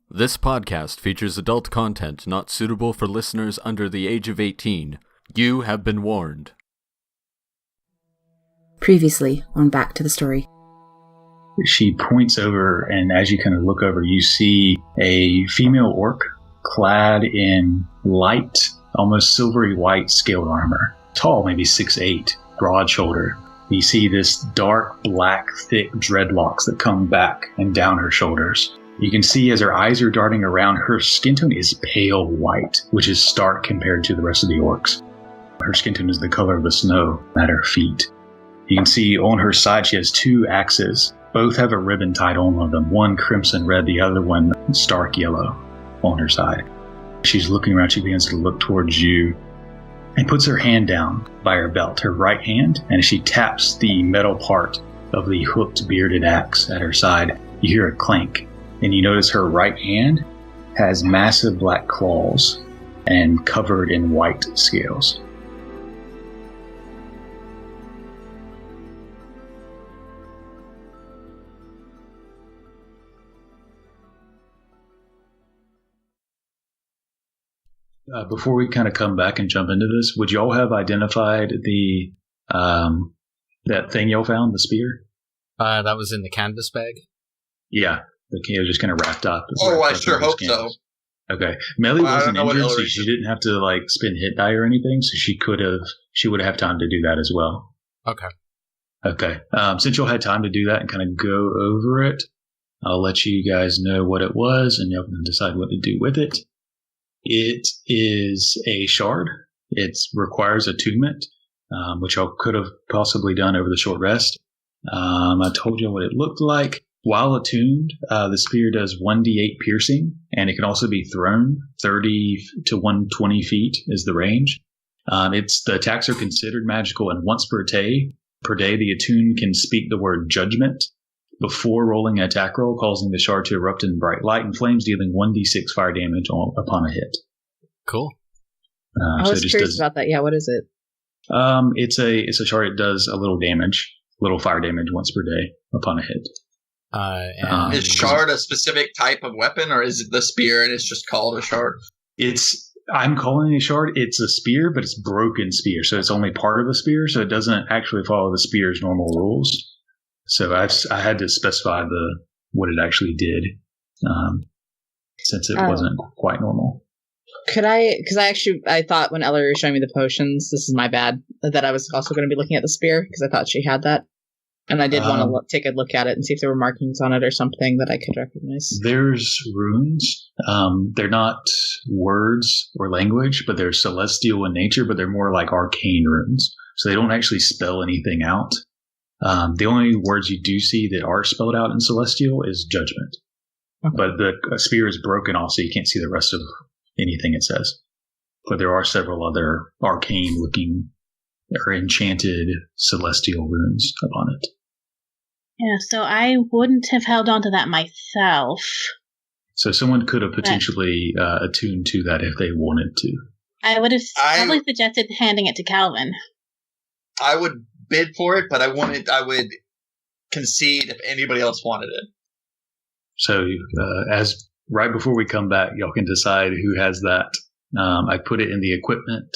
This podcast features adult content not suitable for listeners under the age of 18. You have been warned. Previously on Back to the Story. She points over, and as you kind of look over, you see a female orc clad in light, almost silvery white scaled armor. Tall, maybe 6'8", broad-shouldered. You see this dark, black, thick dreadlocks that come back and down her shoulders. You can see as her eyes are darting around, her skin tone is pale white, which is stark compared to the rest of the orcs. Her skin tone is the color of the snow at her feet. You can see on her side she has two axes. Both have a ribbon tied on one of them, one crimson red, the other one stark yellow on her side. She's looking around, she begins to look towards you and puts her hand down by her belt, her right hand, and as she taps the metal part of the hooked bearded axe at her side, you hear a clank. And you notice her right hand has massive black claws and covered in white scales. Before we kind of come back and jump into this, would y'all have identified the that thing y'all found, the spear? That was in the canvas bag? Yeah. The was just kind of wrapped up. I sure hope so. Okay. Meli wasn't injured, so she didn't have to spend hit die or anything, so she would have time to do that as well. Okay. Since y'all had time to do that and kind of go over it, I'll let you guys know what it was, and y'all can decide what to do with it. It is a shard. It requires attunement, which y'all could have possibly done over the short rest. I told you what it looked like. While attuned, the spear does 1d8 piercing, and it can also be thrown 30 to 120 feet is the range. The attacks are considered magical, and once per day, the attuned can speak the word judgment before rolling an attack roll, causing the shard to erupt in bright light and flames, dealing 1d6 fire damage upon a hit. Cool. I was curious about that. Yeah, what is it? It's a shard. It does a little damage, little fire damage once per day upon a hit. Is shard a specific type of weapon, or is it the spear and it's just called a shard? I'm calling it a shard. It's a spear, but it's broken spear, so it's only part of a spear, so it doesn't actually follow the spear's normal rules. So I had to specify what it actually did, since it wasn't quite normal. Could I? Because I thought when Ellory was showing me the potions, this is my bad, that I was also going to be looking at the spear because I thought she had that. And I did want to take a look at it and see if there were markings on it or something that I could recognize. There's runes. They're not words or language, but they're celestial in nature, but they're more like arcane runes. So they don't actually spell anything out. The only words you do see that are spelled out in celestial is judgment. Okay. But the spear is broken off, so you can't see the rest of anything it says. But there are several other arcane-looking or enchanted celestial runes upon it. Yeah, so I wouldn't have held on to that myself. So someone could have potentially attuned to that if they wanted to. I would have probably suggested handing it to Kalvyn. I would bid for it, but I would concede if anybody else wanted it. So as right before we come back, y'all can decide who has that. I put it in the equipment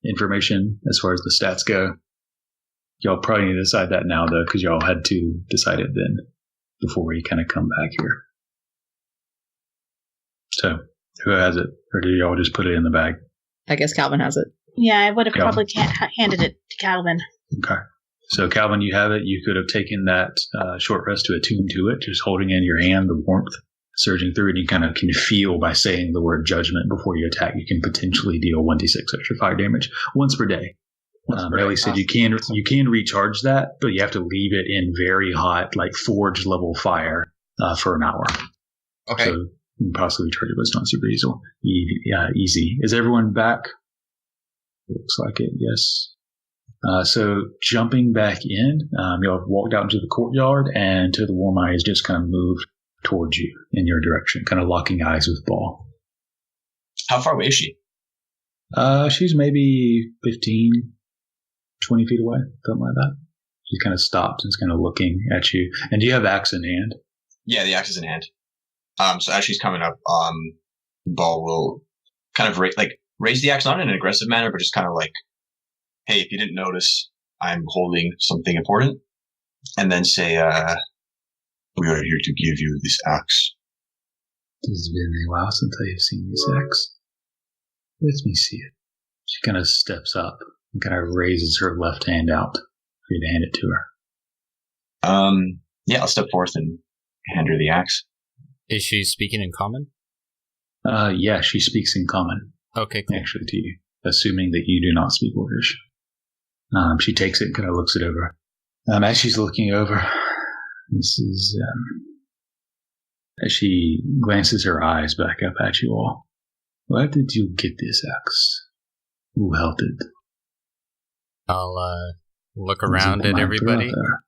information as far as the stats go. Y'all probably need to decide that now, though, because y'all had to decide it then before we kind of come back here. So, who has it? Or do y'all just put it in the bag? I guess Kalvyn has it. Yeah, I would have probably handed it to Kalvyn. Okay. So, Kalvyn, you have it. You could have taken that short rest to attune to it, just holding in your hand the warmth surging through it. You kind of can feel by saying the word judgment before you attack, you can potentially deal 1d6 extra fire damage once per day. Meli said you can recharge that, but you have to leave it in very hot, forge level fire for an hour. Okay. So you can possibly recharge it, but it's not super easy. Is everyone back? Looks like it, yes. So jumping back in, you'll have walked out into the courtyard, and Totha Wyrm-eye has just kind of moved towards you in your direction, kind of locking eyes with Ball. How far away is she? She's maybe 15, 20 feet away, something like that. She kind of stops and is kind of looking at you. And do you have axe in hand? Yeah, the axe is in hand. So as she's coming up, Ball will kind of raise the axe, not in an aggressive manner, but just kind of like, hey, if you didn't notice, I'm holding something important. And then say, we are here to give you this axe. It has been a while since I have seen this axe. Let me see it. She kind of steps up and kind of raises her left hand out for you to hand it to her. Yeah, I'll step forth and hand her the axe. Is she speaking in common? Yeah, she speaks in common. Okay, cool. Actually, to you, assuming that you do not speak Orcish. She takes it and kind of looks it over. As she's looking over, this is, as she glances her eyes back up at you all. Where did you get this axe? Who held it? I'll look around at everybody, brother?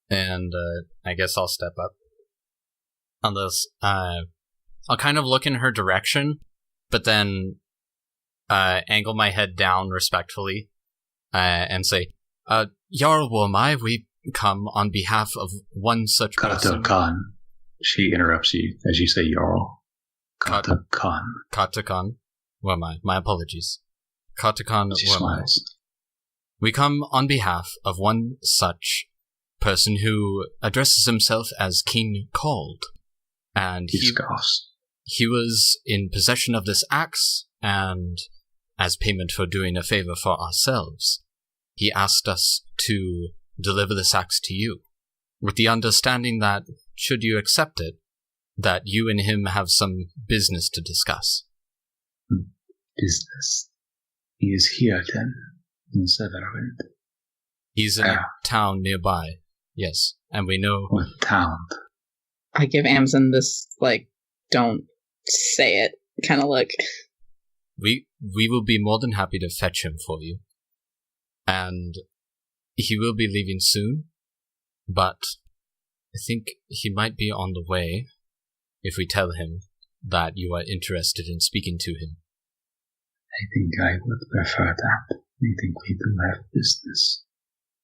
and I guess I'll step up. On this, I'll kind of look in her direction, but then angle my head down respectfully and say, Jarl Wyrm-eye, we come on behalf of one such person. Khan. She interrupts you as you say Jarl. Khan. Katakan Wyrm-eye. My apologies. Katakan She Wyrm-eye. smiles. We come on behalf of one such person who addresses himself as King Called. And He scoffs. he was in possession of this axe, and as payment for doing a favor for ourselves, he asked us to deliver this axe to you, with the understanding that, should you accept it, that you and him have some business to discuss. Business. He is here then, in Severwind. He's in a town nearby, yes, and we know... What town? I give Amsen this, don't say it kind of look. We will be more than happy to fetch him for you. And he will be leaving soon, but I think he might be on the way if we tell him that you are interested in speaking to him. I think I would prefer that. I think we do have business.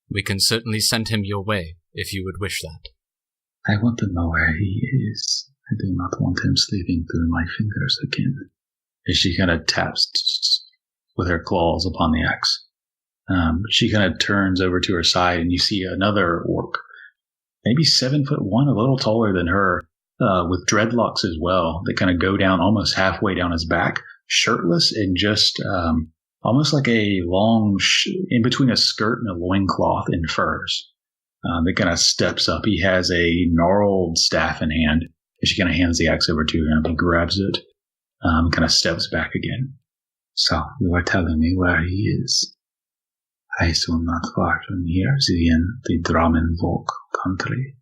We can certainly send him your way, if you would wish that. I want to know where he is. I do not want him slipping through my fingers again. As she kind of taps with her claws upon the axe. She kind of turns over to her side, and you see another orc, maybe 7'1", a little taller than her, with dreadlocks as well, that kind of go down almost halfway down his back, shirtless and just almost like a long, in between a skirt and a loincloth in furs. That kind of steps up. He has a gnarled staff in hand. As she kind of hands the axe over to him, he grabs it, kind of steps back again. So, you are telling me where he is. I assume not far from here, in the Dramenvolk country,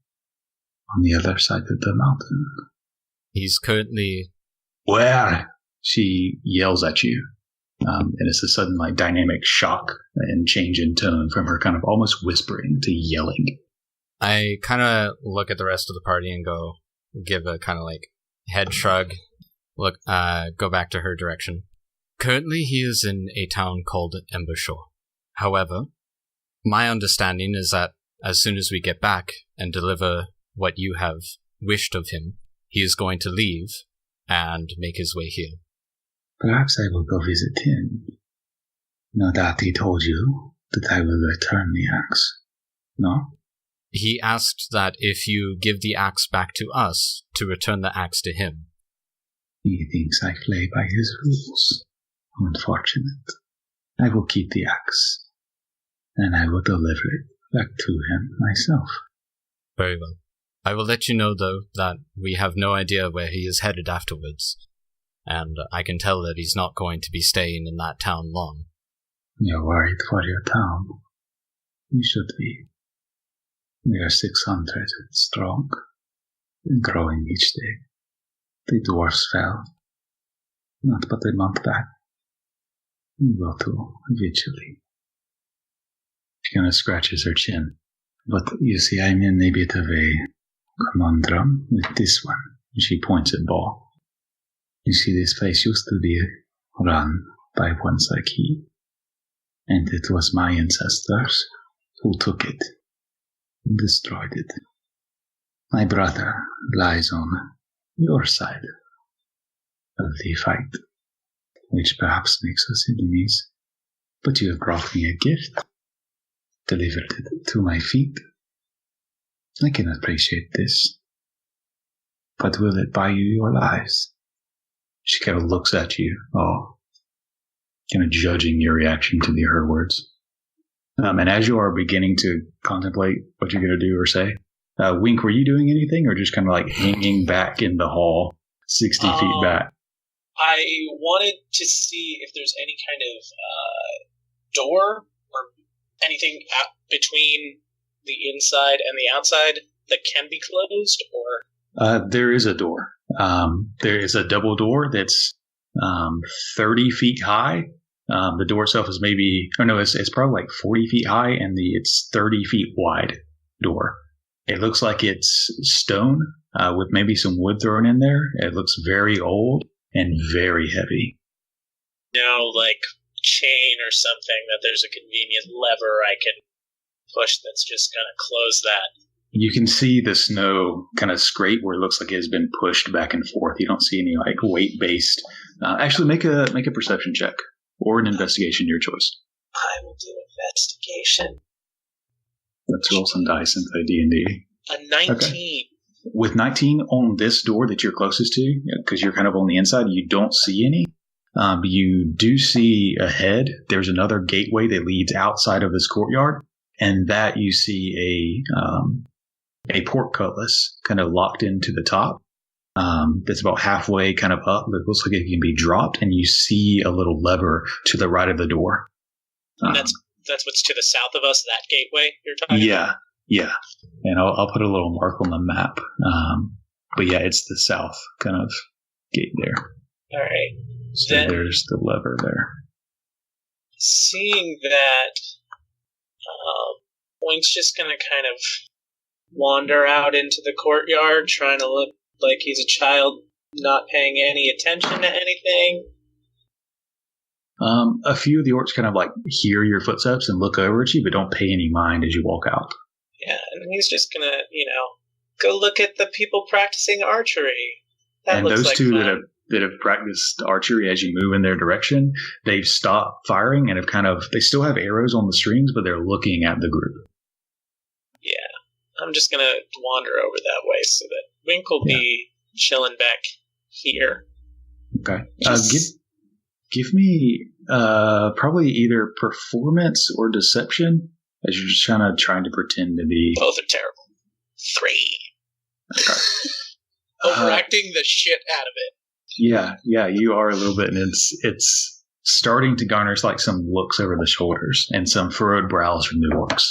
on the other side of the mountain. He's currently... Where? She yells at you. And it's a sudden, dynamic shock and change in tone from her kind of almost whispering to yelling. I kind of look at the rest of the party and give a kind of head shrug, go back to her direction. Currently, he is in a town called Embershore. However, my understanding is that as soon as we get back and deliver what you have wished of him, he is going to leave and make his way here. Perhaps I will go visit him. No doubt he told you that I will return the axe. No? He asked that if you give the axe back to us, to return the axe to him. He thinks I play by his rules. Unfortunate. I will keep the axe, and I will deliver it back to him myself. Very well. I will let you know, though, that we have no idea where he is headed afterwards, and I can tell that he's not going to be staying in that town long. You're worried for your town. You should be. We are 600 strong, and growing each day. The dwarfs fell, not but a month back. We will too, eventually. She kind of scratches her chin. But you see, I'm in a bit of a conundrum with this one. She points at Ball. You see, this place used to be run by one like he. And it was my ancestors who took it and destroyed it. My brother lies on your side of the fight, which perhaps makes us enemies. But you have brought me a gift, delivered it to my feet. I can appreciate this. But will it buy you your lives? She kind of looks at you, kind of judging your reaction to her words. And as you are beginning to contemplate what you're going to do or say, Wink, were you doing anything or just kind of like hanging back in the hall, 60 feet back? I wanted to see if there's any kind of door or anything between the inside and the outside that can be closed, or? There is a door. There is a double door that's 30 feet high. The door itself is it's probably like 40 feet high, and it's 30 feet wide door. It looks like it's stone with maybe some wood thrown in there. It looks very old and very heavy. No, like chain or something that there's a convenient lever I can push that's just going to close that. You can see the snow kind of scrape where it looks like it has been pushed back and forth. You don't see any like weight-based. Actually, make a perception check or an investigation, your choice. I will do investigation. Let's roll some dice and play D&D. A 19. Okay. With 19 on this door that you're closest to, because you're kind of on the inside, you don't see any. You do see ahead, there's another gateway that leads outside of this courtyard, and that you see a pork cutlass kind of locked into the top. That's about halfway kind of up. It looks like it can be dropped, and you see a little lever to the right of the door. And that's what's to the south of us, that gateway you're talking about? Yeah. And I'll put a little mark on the map. But yeah, it's the south kind of gate there. All right. So then, there's the lever there. Seeing that, Wink's just going to kind of wander out into the courtyard, trying to look like he's a child, not paying any attention to anything. A few of the orcs kind of like hear your footsteps and look over at you, but don't pay any mind as you walk out. Yeah, and he's just gonna, go look at the people practicing archery. And those two that have practiced archery, as you move in their direction, they've stopped firing and they still have arrows on the strings, but they're looking at the group. Yeah, I'm just gonna wander over that way so that Wink will be chilling back here. Okay. Give me probably either performance or deception, as you're just trying to pretend to be. Both are terrible. 3. Okay. Overacting the shit out of it. Yeah, you are a little bit, and it's starting to garner like some looks over the shoulders and some furrowed brows from the orcs.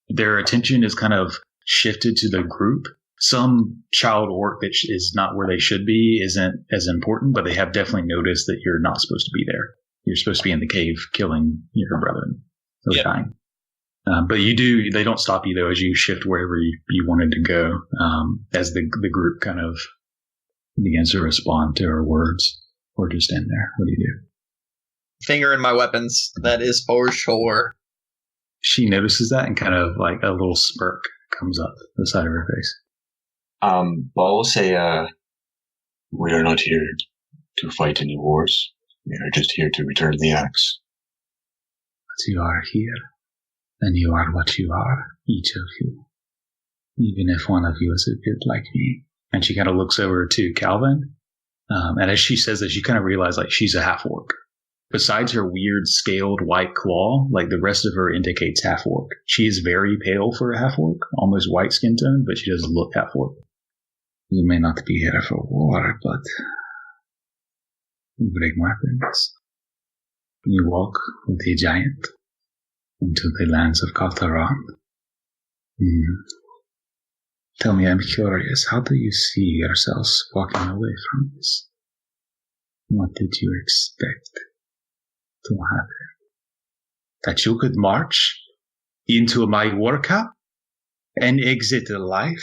Their attention is kind of shifted to the group. Some child orc that is not where they should be isn't as important, but they have definitely noticed that you're not supposed to be there. You're supposed to be in the cave killing your brethren or dying. But they don't stop you though as you shift wherever you wanted to go, as the group kind of begins to respond to her words, or just stand there. What do you do? Finger in my weapons. That is for sure. She notices that and kind of like a little smirk comes up the side of her face. Well, I'll say, we are not here to fight any wars. We are just here to return the axe. But you are here, and you are what you are, each of you. Even if one of you is a bit like me. And she kind of looks over to Kalvyn, and as she says this, you kind of realize like she's a half-orc. Besides her weird scaled white claw, like the rest of her indicates half-orc. She is very pale for a half-orc, almost white skin tone, but she doesn't look half-orc. You may not be here for war, but you bring weapons. You walk with a giant into the lands of Kaltharan. Tell me, I'm curious, how do you see yourselves walking away from this? What did you expect to happen? That you could march into my workout and exit alive?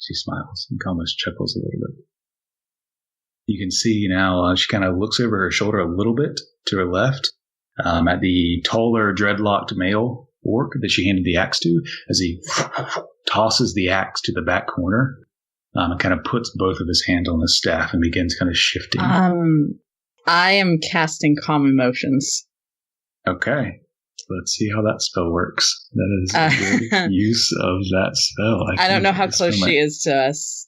She smiles and almost chuckles a little bit. You can see now she kind of looks over her shoulder a little bit to her left at the taller, dreadlocked male orc that she handed the axe to, as he tosses the axe to the back corner. and kind of puts both of his hands on his staff and begins kind of shifting. I am casting Calm Emotions. Okay. Let's see how that spell works. That is a good use of that spell. I don't know how close she is to us.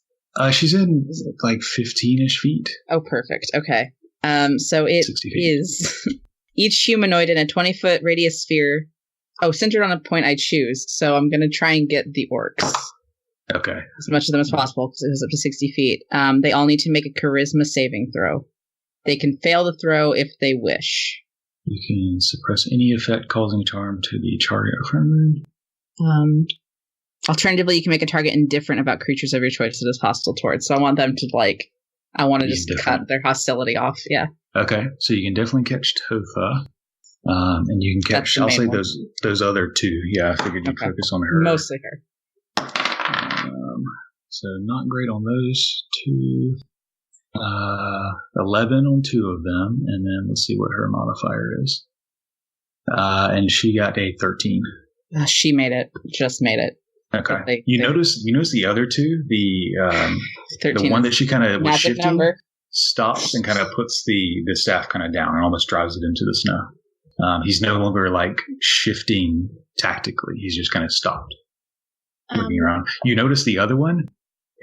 She's in like 15-ish feet. Oh, perfect. Okay. So it is each humanoid in a 20-foot radius sphere. Oh, centered on a point I choose. So I'm going to try and get the orcs. Okay. As much of them as possible because it is up to 60 feet. They all need to make a charisma saving throw. They can fail the throw if they wish. You can suppress any effect causing harm to the target. Alternatively, you can make a target indifferent about creatures of your choice that is hostile towards. So I want them to I want to just cut their hostility off. Yeah. Okay, so you can definitely catch Totha. And you can catch, I'll say those other two. Yeah, I figured you'd focus on her. Mostly her. So not great on those two. 11 on two of them, and then let's see what her modifier is. And she got a 13. She made it. Just made it. Okay. You notice the other two, the one that she kind of was shifting, stops and kind of puts the staff kind of down and almost drives it into the snow. He's no longer like shifting tactically. He's just kind of stopped, looking around. You notice the other one,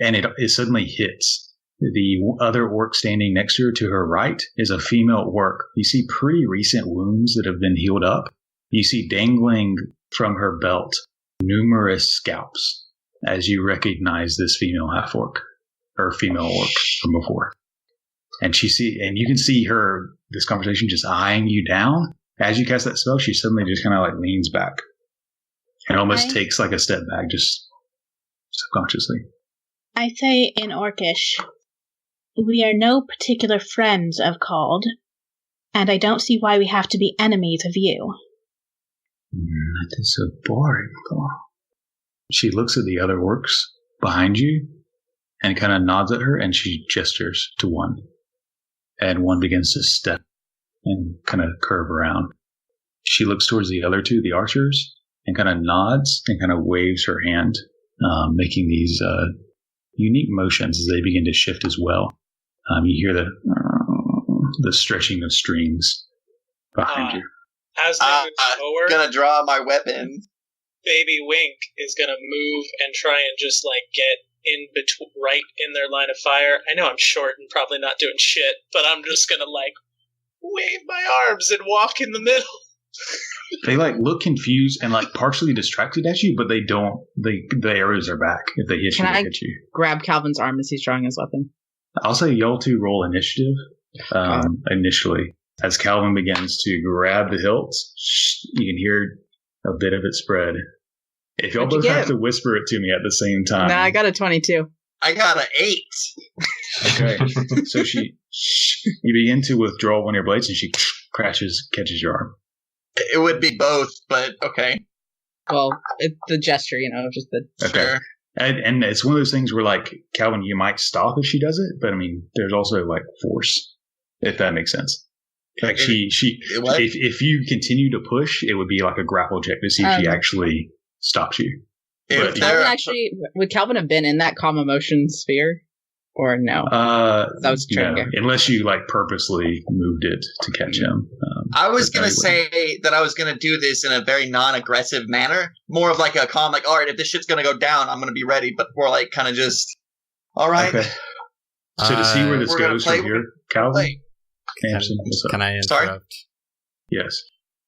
and it suddenly hits. The other orc standing next to her right is a female orc. You see pretty recent wounds that have been healed up. You see dangling from her belt numerous scalps as you recognize this female half orc or female orc from before. And you can see her, this conversation, just eyeing you down. As you cast that spell, she suddenly just kind of like leans back and almost takes like a step back, just subconsciously. I say in Orcish, we are no particular friends of Called, and I don't see why we have to be enemies of you. That is so boring. She looks at the other orcs behind you and kind of nods at her, and she gestures to one. And one begins to step and kind of curve around. She looks towards the other two, the archers, and kind of nods and kind of waves her hand, making these unique motions as they begin to shift as well. You hear the stretching of strings behind you. As they move forward, gonna draw my weapon. Baby Wink is gonna move and try and just get in between, right in their line of fire. I know I'm short and probably not doing shit, but I'm just gonna wave my arms and walk in the middle. They look confused and partially distracted at you, but they don't. The arrows are back. If they hit you, they hit you. Grab Kalvyn's arm as he's drawing his weapon? I'll say y'all two roll initiative initially. As Kalvyn begins to grab the hilts, you can hear a bit of it spread. If y'all both have to whisper it to me at the same time. No, I got a 22. I got an 8. Okay. So you begin to withdraw one of your blades, and she catches your arm. It would be both, but okay. Well, it's the gesture, just the... Okay. Sure. And it's one of those things where, Kalvyn, you might stop if she does it, but, there's also, force, if that makes sense. If you continue to push, it would be like a grapple check to see if she actually stops you. Would Kalvyn have been in that calm emotion sphere? Or no? That was trigger. No, unless you purposely moved it to catch him. I was going to say that I was going to do this in a very non-aggressive manner. More of a calm, all right, if this shit's going to go down, I'm going to be ready. But more kind of just, all right. Okay. So to see where this goes from here, Kalvyn? Amsen, can I interrupt? Sorry? Yes.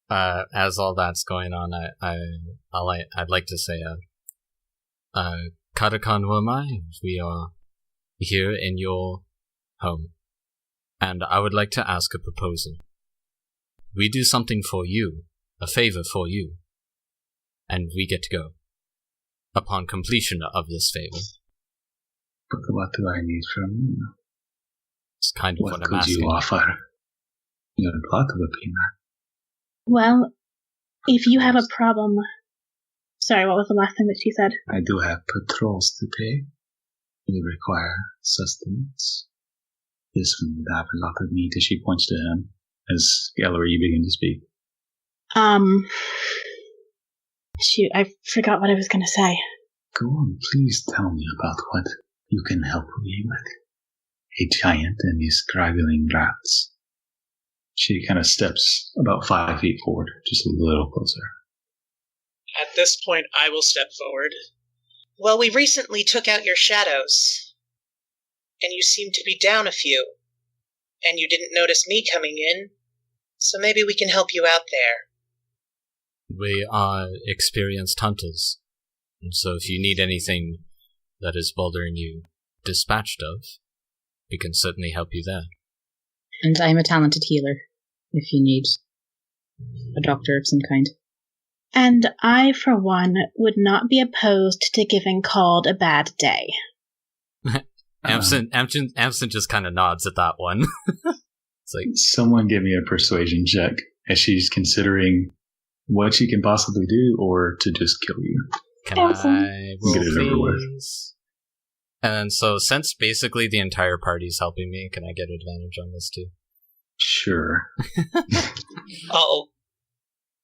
As all that's going on, I'd like to say, Totha Wyrm-eye, we are here in your home, and I would like to ask a proposal. We do something for you, a favor for you, and we get to go upon completion of this favor. But what do I need from you? It's kind of what I'm asking. What could you offer? You're a lot of opinion. Well, if you have a problem... Sorry, what was the last thing that she said? I do have patrols to pay. You require sustenance. This one would have a lot of meat, as she points to him, as Ellory, you begin to speak. Shoot, I forgot what I was going to say. Go on, please tell me about what you can help me with a giant and his scribbling rats. She kind of steps about 5 feet forward, just a little closer. At this point, I will step forward. Well, we recently took out your shadows. And you seem to be down a few. And you didn't notice me coming in. So maybe we can help you out there. We are experienced hunters, and so if you need anything that is bothering you dispatched of, we can certainly help you there. And I'm a talented healer, if you need a doctor of some kind. And I, for one, would not be opposed to giving Called a bad day. Amsen just kind of nods at that one. It's like, someone give me a persuasion check as she's considering what she can possibly do or to just kill you. Can I roll, Get it over with. please? And so, since basically the entire party's helping me, can I get advantage on this too? Sure. I'll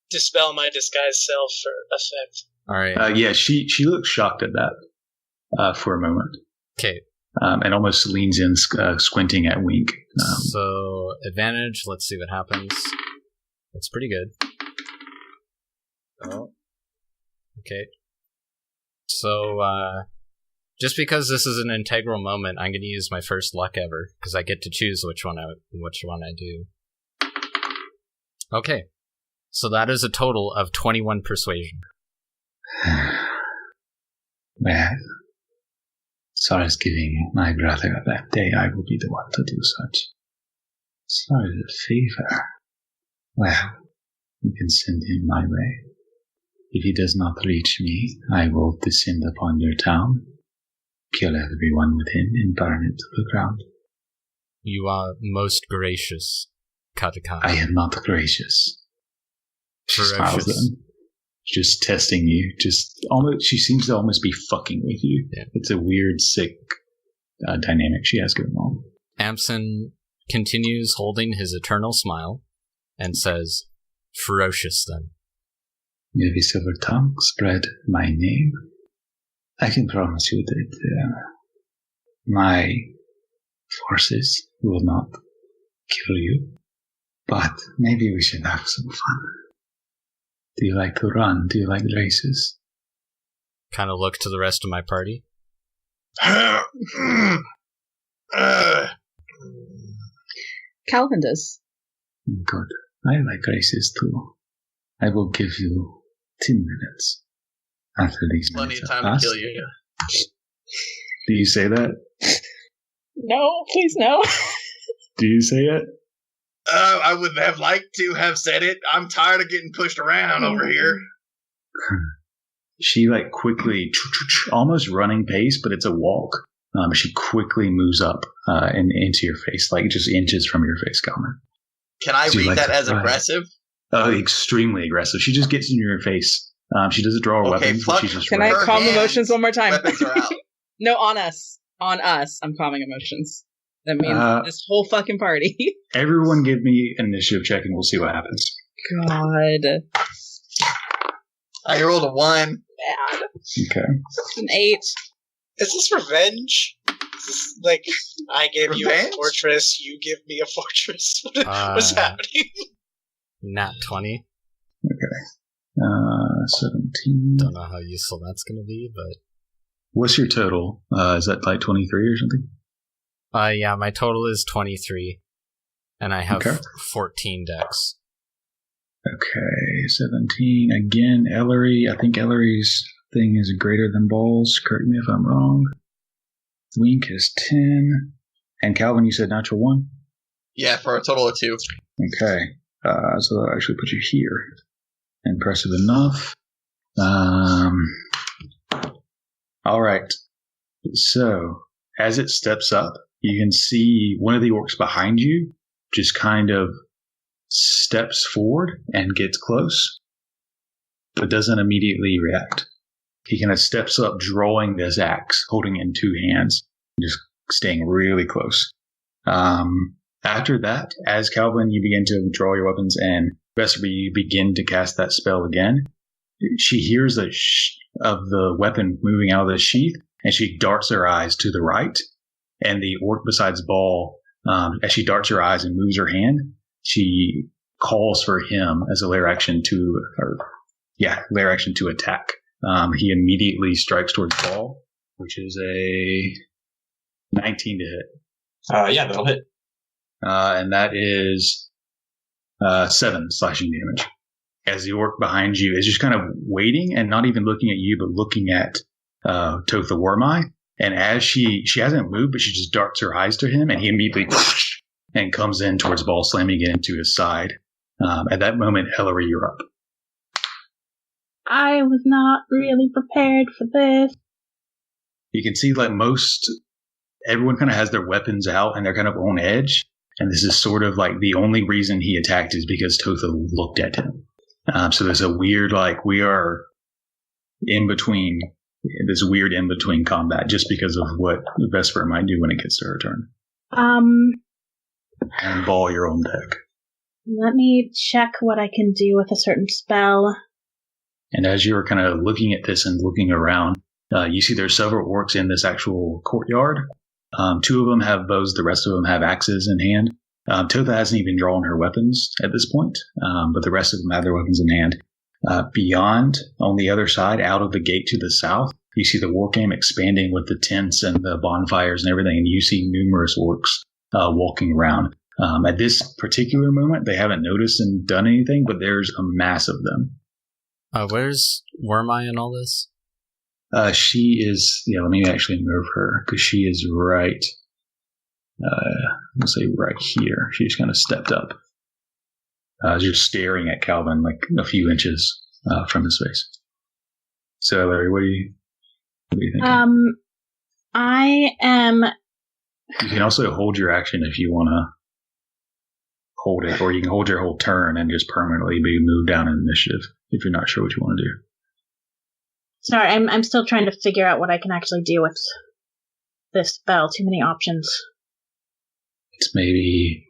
dispel my disguised self for effect. All right. Yeah, she looks shocked at that for a moment. Okay. And almost leans in, squinting at Wink. So, advantage, let's see what happens. That's pretty good. Oh. Okay. So, just because this is an integral moment, I'm going to use my first luck ever, because I get to choose which one I do. Okay. So that is a total of 21 persuasion. Well, as far as giving my brother a bad day, I will be the one to do such. As far as a favor, well, you can send him my way. If he does not reach me, I will descend upon your town, kill everyone within, and burn it to the ground. You are most gracious, Katakai. I am not gracious. She smiles at him. Just testing you. She seems to almost be fucking with you. Yeah. It's a weird, sick dynamic she has going on. Amsen continues holding his eternal smile and says, ferocious then. Will the silver tongue spread my name? I can promise you that my forces will not kill you, but maybe we should have some fun. Do you like to run? Do you like races? Kind of look to the rest of my party. Kalvyn does. Good. I like races too. I will give you 10 minutes. After these Plenty minutes of have time passed. to kill you. Do you say that? No, please no. Do you say it? I would have liked to have said it. I'm tired of getting pushed around over here. She quickly, almost running pace, but it's a walk. She quickly moves up and into your face, just inches from your face, Kalvyn. Can I read that as aggressive? Extremely aggressive. She just gets in your face. She doesn't draw her weapons. But she's just Can I calm emotions one more time? Weapons are out. No, on us. On us. I'm calming emotions. That means this whole fucking party. Everyone give me an initiative check and we'll see what happens. God. I rolled a 1. Bad. Okay. An 8. Is this revenge? Is this I gave you a fortress, you give me a fortress? What's happening? Nat 20. Okay. 17. Don't know how useful that's going to be, but... What's your total? Is that 23 or something? Yeah, my total is 23. And I have 14 decks. Okay, 17. Again, Ellory. I think Ellory's thing is greater than Ball's. Correct me if I'm wrong. Wink is 10. And Kalvyn, you said natural 1? Yeah, for a total of 2. Okay. So that'll actually put you here. Impressive enough. All right. So, as it steps up, you can see one of the orcs behind you just kind of steps forward and gets close, but doesn't immediately react. He kind of steps up, drawing this axe, holding it in 2 hands, just staying really close. After that, as Kalvyn, you begin to draw your weapons, and Vesper, you begin to cast that spell again. She hears of the weapon moving out of the sheath, and she darts her eyes to the right. And the orc besides Ball, as she darts her eyes and moves her hand, she calls for him as a lair action to attack. He immediately strikes towards Ball, which is a 19 to hit. Yeah, that'll hit. And that is 7 slashing damage. As the orc behind you is just kind of waiting and not even looking at you, but looking at Totha Wyrm-eye. And as she hasn't moved, but she just darts her eyes to him, and he immediately and comes in towards Ball, slamming it into his side. At that moment, Ellory, you're up. I was not really prepared for this. You can see like everyone kind of has their weapons out and they're kind of on edge. And this is sort of like the only reason he attacked is because Totha looked at him. So there's a weird, we are in between combat just because of what Vesper might do when it gets to her turn. And Ball, you're on deck. Let me check what I can do with a certain spell. And as you're kind of looking at this and looking around, you see there's several orcs in this actual courtyard. 2 of them have bows, the rest of them have axes in hand. Totha hasn't even drawn her weapons at this point, but the rest of them have their weapons in hand. Beyond, on the other side, out of the gate to the south, you see the war game expanding with the tents and the bonfires and everything, and you see numerous orcs walking around. At this particular moment, they haven't noticed and done anything, but there's a mass of them. Where's Wyrm-eye in all this? She is, let me actually move her, because she is right, let's say right here. She just kind of stepped up. Just staring at Kalvyn like a few inches from his face. So, Larry, what do you think? I am... You can also hold your action if you want to hold it, or you can hold your whole turn and just permanently be moved down in initiative if you're not sure what you want to do. Sorry, I'm still trying to figure out what I can actually do with this spell. Too many options. It's maybe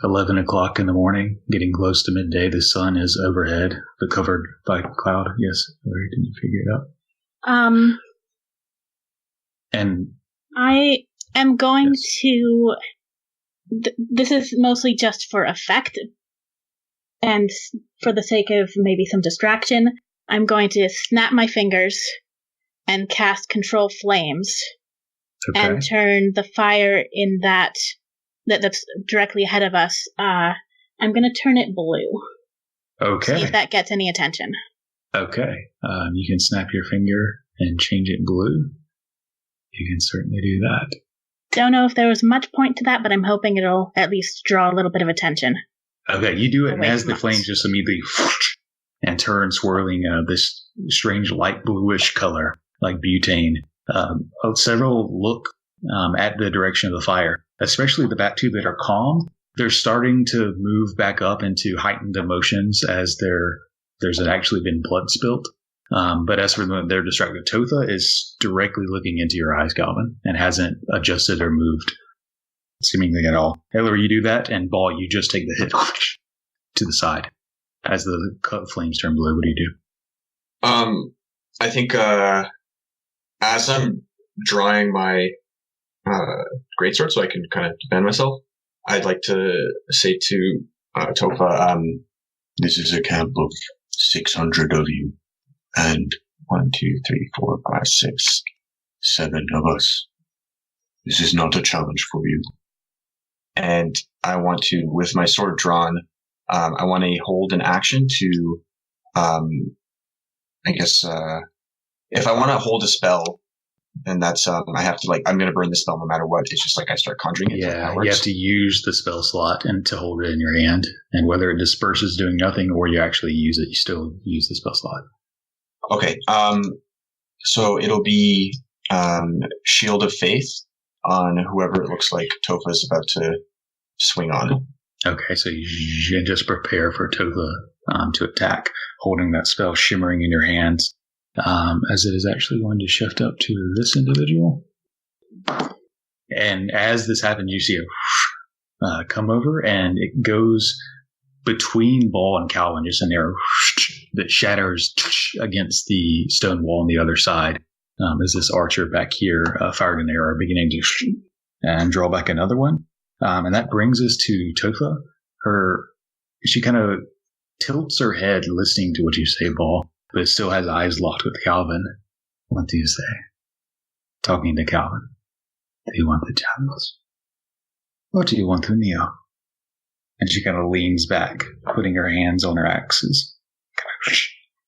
11 o'clock in the morning, getting close to midday. The sun is overhead, but covered by cloud. Yes, Larry, didn't you figure it out? And I am going to... this is mostly just for effect, and for the sake of maybe some distraction, I'm going to snap my fingers and cast Control Flames, and turn the fire in that's directly ahead of us. I'm going to turn it blue. Okay. See if that gets any attention. Okay. You can snap your finger and change it blue. You can certainly do that. Don't know if there was much point to that, but I'm hoping it'll at least draw a little bit of attention. Okay, you do it, and as the flames just immediately and turn, swirling this strange light bluish color, like butane. Several look at the direction of the fire, especially the back two that are calm. They're starting to move back up into heightened emotions as there's actually been blood spilt. But as for them, they're distracted. Totha is directly looking into your eyes, Kalvyn, and hasn't adjusted or moved seemingly at all. Ellory, you do that, and Ball, you just take the hit to the side. As the flames turn blue, what do you do? I think as I'm drawing my greatsword so I can kind of defend myself, I'd like to say to Totha, this is a camp of 600 of you. And 1, 2, 3, 4, 5, 6, 7 of us. This is not a challenge for you. And I want to, with my sword drawn, I want to hold an action to, if I want to hold a spell, then that's, I have to I'm going to burn the spell no matter what. It's just I start conjuring it. Yeah, you have to use the spell slot and to hold it in your hand. And whether it disperses doing nothing or you actually use it, you still use the spell slot. Okay, so it'll be Shield of Faith on whoever it looks like Totha is about to swing on. Okay, so you just prepare for Totha to attack, holding that spell shimmering in your hands, as it is actually going to shift up to this individual. And as this happens, you see it come over, and it goes between Ball and Kalvyn, just an arrow that shatters against the stone wall on the other side. as this archer back here fired an arrow, beginning to and draw back another one. And that brings us to Totha. She kind of tilts her head listening to what you say, Ball, but still has eyes locked with Kalvyn. What do you say? Talking to Kalvyn. Do you want the channels? Or do you want to kneel? And she kind of leans back, putting her hands on her axes, kind of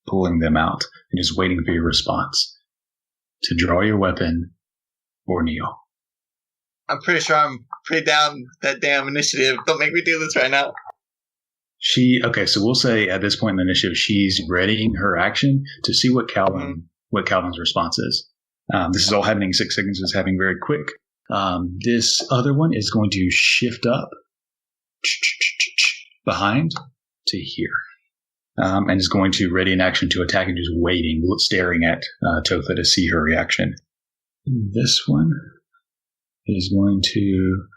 pulling them out, and just waiting for your response. To draw your weapon or kneel. I'm pretty sure I'm pretty down that damn initiative. Don't make me do this right now. So we'll say at this point in the initiative, she's readying her action to see what Kalvyn's response is. This is all happening 6 seconds. It's happening very quick. This other one is going to shift up behind to here. And is going to ready in action to attack and just waiting, staring at Totha to see her reaction. This one is going to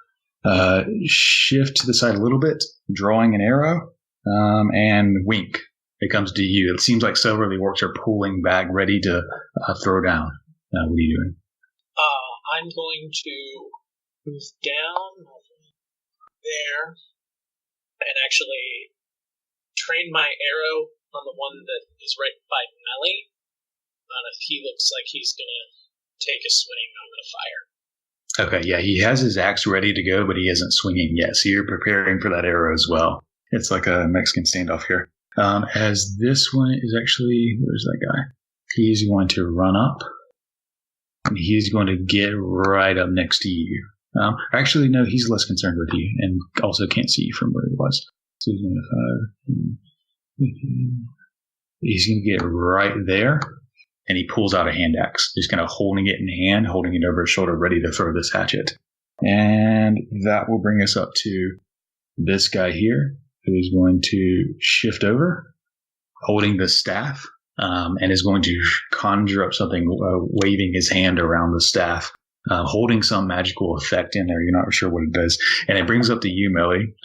shift to the side a little bit, drawing an arrow, and wink. It comes to you. It seems like several of the orcs are pulling back, ready to throw down. What are you doing? I'm going to move down there and actually train my arrow on the one that is right by Meli. And if he looks like he's going to take a swing, I'm going to fire. Okay, yeah, he has his axe ready to go, but he isn't swinging yet, so you're preparing for that arrow as well. It's like a Mexican standoff here. As this one is actually, where's that guy? He's going to run up, and he's going to get right up next to you. Actually, no, he's less concerned with you, and also can't see you from where he was. So he's going to he's going to get right there, and he pulls out a hand axe. He's kind of holding it in hand, holding it over his shoulder, ready to throw this hatchet. And that will bring us up to this guy here, who is going to shift over, holding the staff, and is going to conjure up something, waving his hand around the staff, holding some magical effect in there. You're not sure what it does. And it brings up to you, Meli.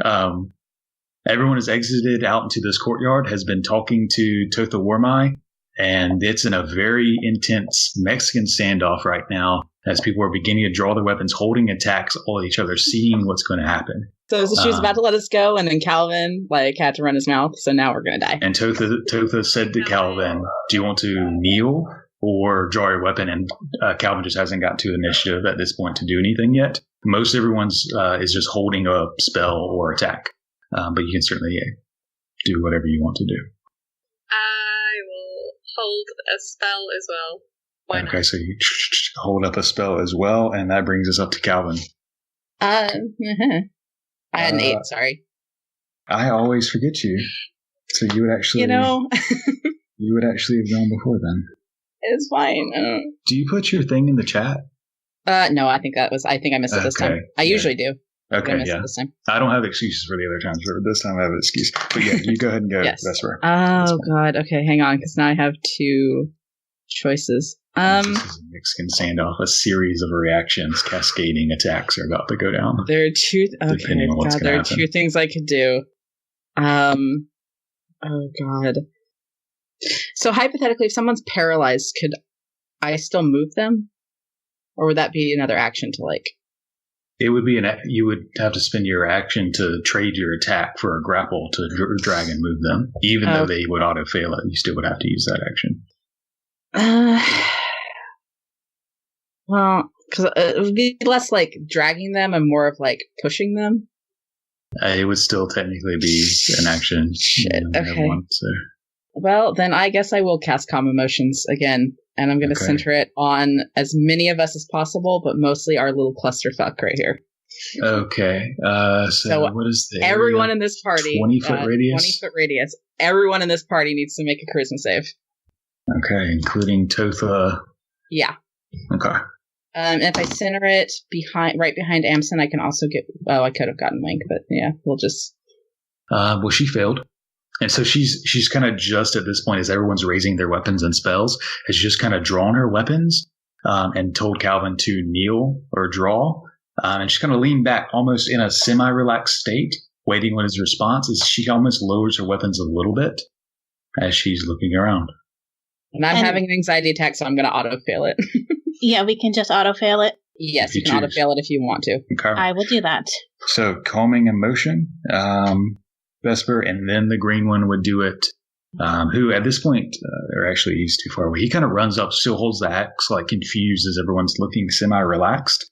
Everyone has exited out into this courtyard, has been talking to Totha Wyrm-eye, and it's in a very intense Mexican standoff right now as people are beginning to draw their weapons, holding attacks all at each other, seeing what's going to happen. So she was about to let us go, and then Kalvyn had to run his mouth, so now we're going to die. And Totha said to Kalvyn, do you want to kneel or draw your weapon? And Kalvyn just hasn't got to initiative at this point to do anything yet. Most everyone's is just holding a spell or attack. But you can certainly do whatever you want to do. I will hold a spell as well. Why not? So you hold up a spell as well, and that brings us up to Kalvyn. I had an 8, sorry. I always forget you. So you would actually... you would actually have gone before then. It's fine. Do you put your thing in the chat? No, I think I missed it this time. I usually do. Okay, yeah. I don't have excuses for the other times, but this time I have an excuse. But yeah, you go ahead and go, yes. Vesper. Oh, God. Okay, hang on, because now I have 2 choices. This is a Mexican standoff. A series of reactions, cascading attacks are about to go down. There are 2... Okay, God, there are 2 things I could do. Oh, God. So hypothetically, if someone's paralyzed, could I still move them? Or would that be another action to, It would be you would have to spend your action to trade your attack for a grapple to drag and move them. Even though they would auto fail it, you still would have to use that action. Well, because it would be less dragging them and more of pushing them. It would still technically be an action. Shit. Okay. Well, then I guess I will cast Calm Emotions again. And I'm going to center it on as many of us as possible, but mostly our little clusterfuck right here. Okay. So what is the everyone in this party? 20-foot radius? 20-foot radius. Everyone in this party needs to make a charisma save. Okay, including Totha. Yeah. Okay. And if I center it right behind Amsen, I can also get... Well, I could have gotten Wink, but yeah, we'll just... Well, she failed. And so she's kind of just at this point, as everyone's raising their weapons and spells, has just kind of drawn her weapons and told Kalvyn to kneel or draw. And she's kind of leaned back almost in a semi-relaxed state, waiting on his response, as she almost lowers her weapons a little bit as she's looking around. And I'm having an anxiety attack, so I'm going to auto-fail it. Yeah, we can just auto-fail it. Yes, you can auto-fail it if you want to. Okay. I will do that. So, calming emotion, Vesper, and then the green one would do it. Who at this point, or actually he's too far away. He kind of runs up, still holds the axe, like confused as everyone's looking semi-relaxed.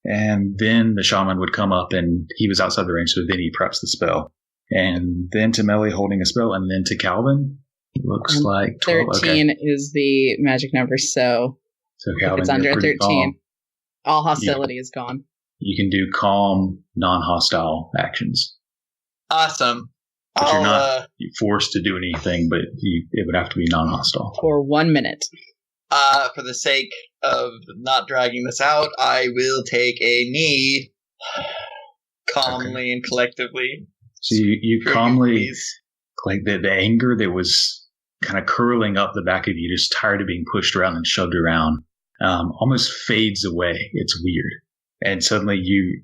And then the shaman would come up, and he was outside the range, so then he preps the spell. And then to Meli holding a spell, and then to Kalvyn. Looks like 12. 13 is the magic number, so Kalvyn, if it's under 13, calm. all hostility is gone. You can do calm, non-hostile actions. Awesome. But you're not forced to do anything, but it would have to be non-hostile. For 1 minute. For the sake of not dragging this out, I will take a knee calmly and collectively. So you calmly, like the anger that was kind of curling up the back of you, just tired of being pushed around and shoved around, almost fades away. It's weird. And suddenly you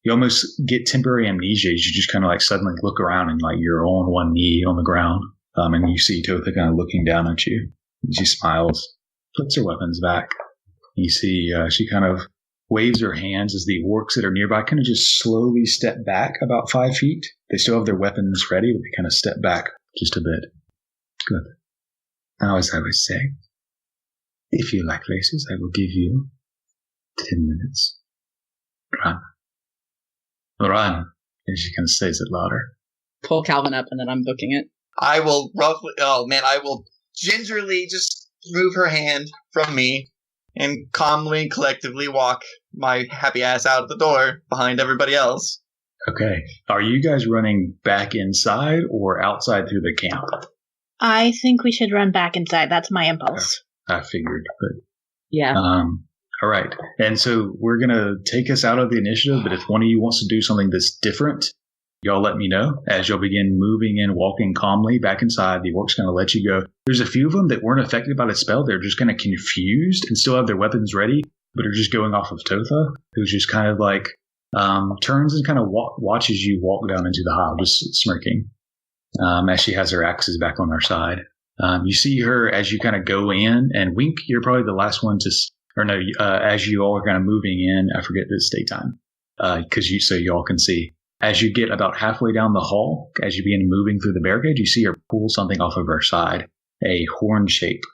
almost get temporary amnesia as you just kind of like suddenly look around and like you're on one knee on the ground. And you see Totha kind of looking down at you. And she smiles, puts her weapons back. You see she kind of waves her hands as the orcs that are nearby kind of just slowly step back about 5 feet. They still have their weapons ready, but they kind of step back just a bit. Good. Now, as I was saying, if you like races, I will give you 10 minutes. Run. Run. And she kind of says it louder. Pull Kalvyn up, and then I'm booking it. I will I will gingerly just move her hand from me and calmly, collectively walk my happy ass out of the door behind everybody else. Okay. Are you guys running back inside or outside through the camp? I think we should run back inside. That's my impulse. I figured, but yeah. All right. And so we're going to take us out of the initiative, but if one of you wants to do something that's different, y'all let me know. As y'all begin moving in, walking calmly back inside, the orc's going to let you go. There's a few of them that weren't affected by the spell. They're just kind of confused and still have their weapons ready, but are just going off of Totha, who's just kind of like turns and kind of watches you walk down into the hive, just smirking, as she has her axes back on her side. You see her as you kind of go in, and Wink, you're probably the last one to... as you all are kind of moving in, I forget the stay time, so you all can see. As you get about halfway down the hall, as you begin moving through the barricade, you see her pull something off of her side, a horn-shaped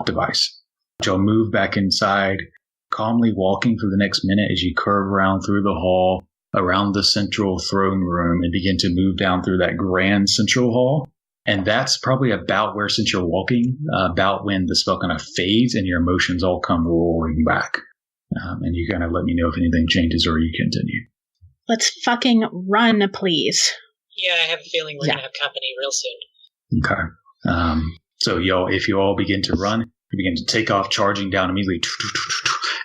device. You'll move back inside, calmly walking for the next minute as you curve around through the hall, around the central throne room, and begin to move down through that grand central hall. And that's probably about where, since you're walking, about when the spell kind of fades and your emotions all come roaring back. And you kind of let me know if anything changes or you continue. Let's fucking run, please. Yeah, I have a feeling we're going to have company real soon. Okay. So if you all begin to run, you begin to take off, charging down immediately.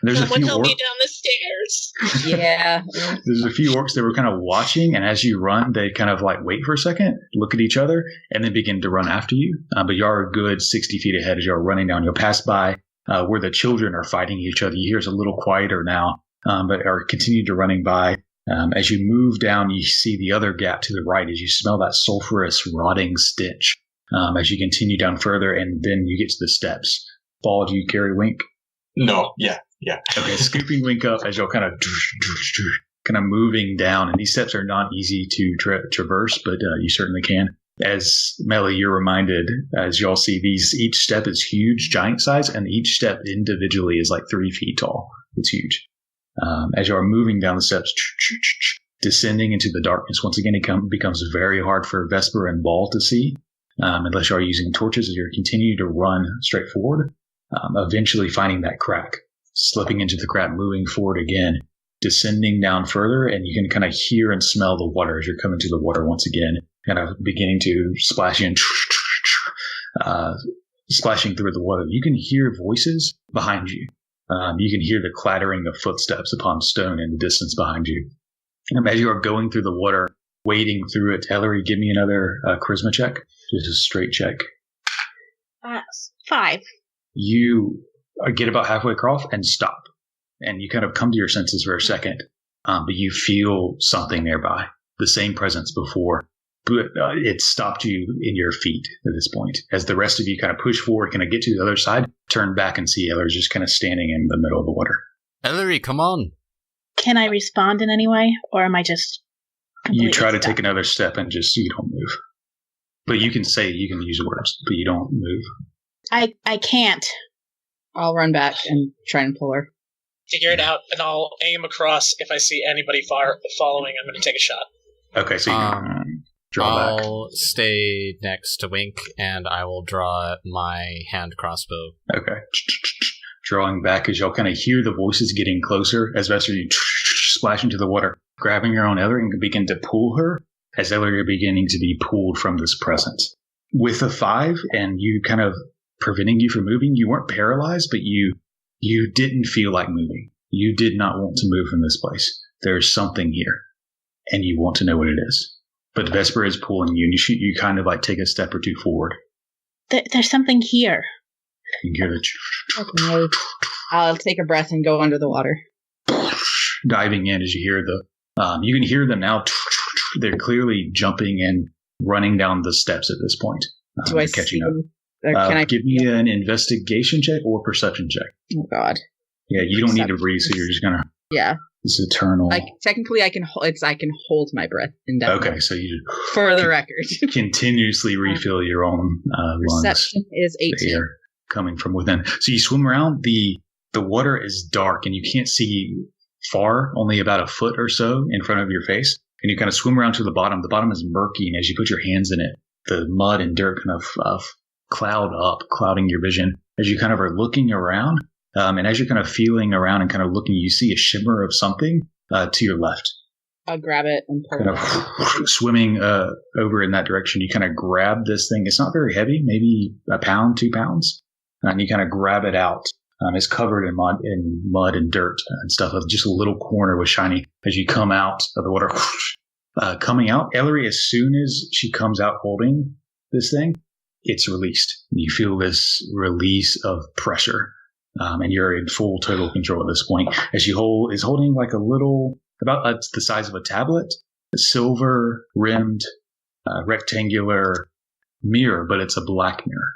And there's Someone a few help orcs. me down the stairs. Yeah. There's a few orcs that were kind of watching, and as you run, they kind of like wait for a second, look at each other, and then begin to run after you. But you are a good 60 feet ahead as you're running down. You'll pass by where the children are fighting each other. You hear it's a little quieter now, but are continuing to running by. As you move down, you see the other gap to the right as you smell that sulfurous, rotting stench. As you continue down further, and then you get to the steps. Ball, do you carry Wink? No, yeah. Okay, scooping Wink up as you're kind of moving down, and these steps are not easy to traverse, but you certainly can. As Meli, you're reminded, as y'all see these, each step is huge, giant size, and each step individually is like 3 feet tall. It's huge. As you are moving down the steps, descending into the darkness, once again, it becomes very hard for Vesper and Ball to see, unless you are using torches as you're continuing to run straight forward, eventually finding that crack, slipping into the crack, moving forward again, descending down further, and you can kind of hear and smell the water as you're coming to the water once again, kind of beginning to splash in, splashing through the water. You can hear voices behind you. You can hear the clattering of footsteps upon stone in the distance behind you. And as you are going through the water, wading through it, Ellory, give me another charisma check. Just a straight check. 5. You get about halfway across and stop. And you kind of come to your senses for a second. But you feel something nearby. The same presence before. but it stopped you in your feet at this point. As the rest of you kind of push forward, kind of get to the other side, turn back and see Ellory just kind of standing in the middle of the water. Ellory, come on. Can I respond in any way, or am I just... You try to take another step and just, you don't move. But you can use words, but you don't move. I can't. I'll run back and try and pull her. Figure it out, and I'll aim across. If I see anybody following, I'm going to take a shot. Okay, so you can draw back. I'll stay next to Wink, and I will draw my hand crossbow. Okay. Drawing back as y'all kind of hear the voices getting closer as Vesper, you splash into the water, grabbing your own Ellory and begin to pull her as Ellory are beginning to be pulled from this presence. With a 5 and you kind of preventing you from moving, you weren't paralyzed, but you didn't feel like moving. You did not want to move from this place. There's something here, and you want to know what it is. But Vesper is pulling you, and you kind of like take a step or two forward. There's something here. You hear the... Okay. I'll take a breath and go under the water. Diving in as you hear you can hear them now. They're clearly jumping and running down the steps at this point. Do I catching see up? Can I give me an investigation check or perception check. Oh, God. Yeah, you don't need to breathe, so you're just going to... Yeah. This eternal... Technically, I can hold my breath indefinitely. Okay, so you... For the record. Continuously refill your own lungs. Perception is 18. Air coming from within. So you swim around. The water is dark, and you can't see far, only about a foot or so in front of your face. And you kind of swim around to the bottom. The bottom is murky, and as you put your hands in it, the mud and dirt kind of clouding your vision as you kind of are looking around. And as you're kind of feeling around and kind of looking, you see a shimmer of something to your left. I'll grab it and pull kind of swimming over in that direction. You kind of grab this thing. It's not very heavy, maybe a pound, 2 pounds. And you kind of grab it out. It's covered in mud and dirt and stuff. Just a little corner was shiny as you come out of the water. Coming out, Ellory, as soon as she comes out holding this thing, it's released. You feel this release of pressure, and you're in full total control at this point. As she is holding like a little, about the size of a tablet, a silver rimmed, rectangular mirror, but it's a black mirror.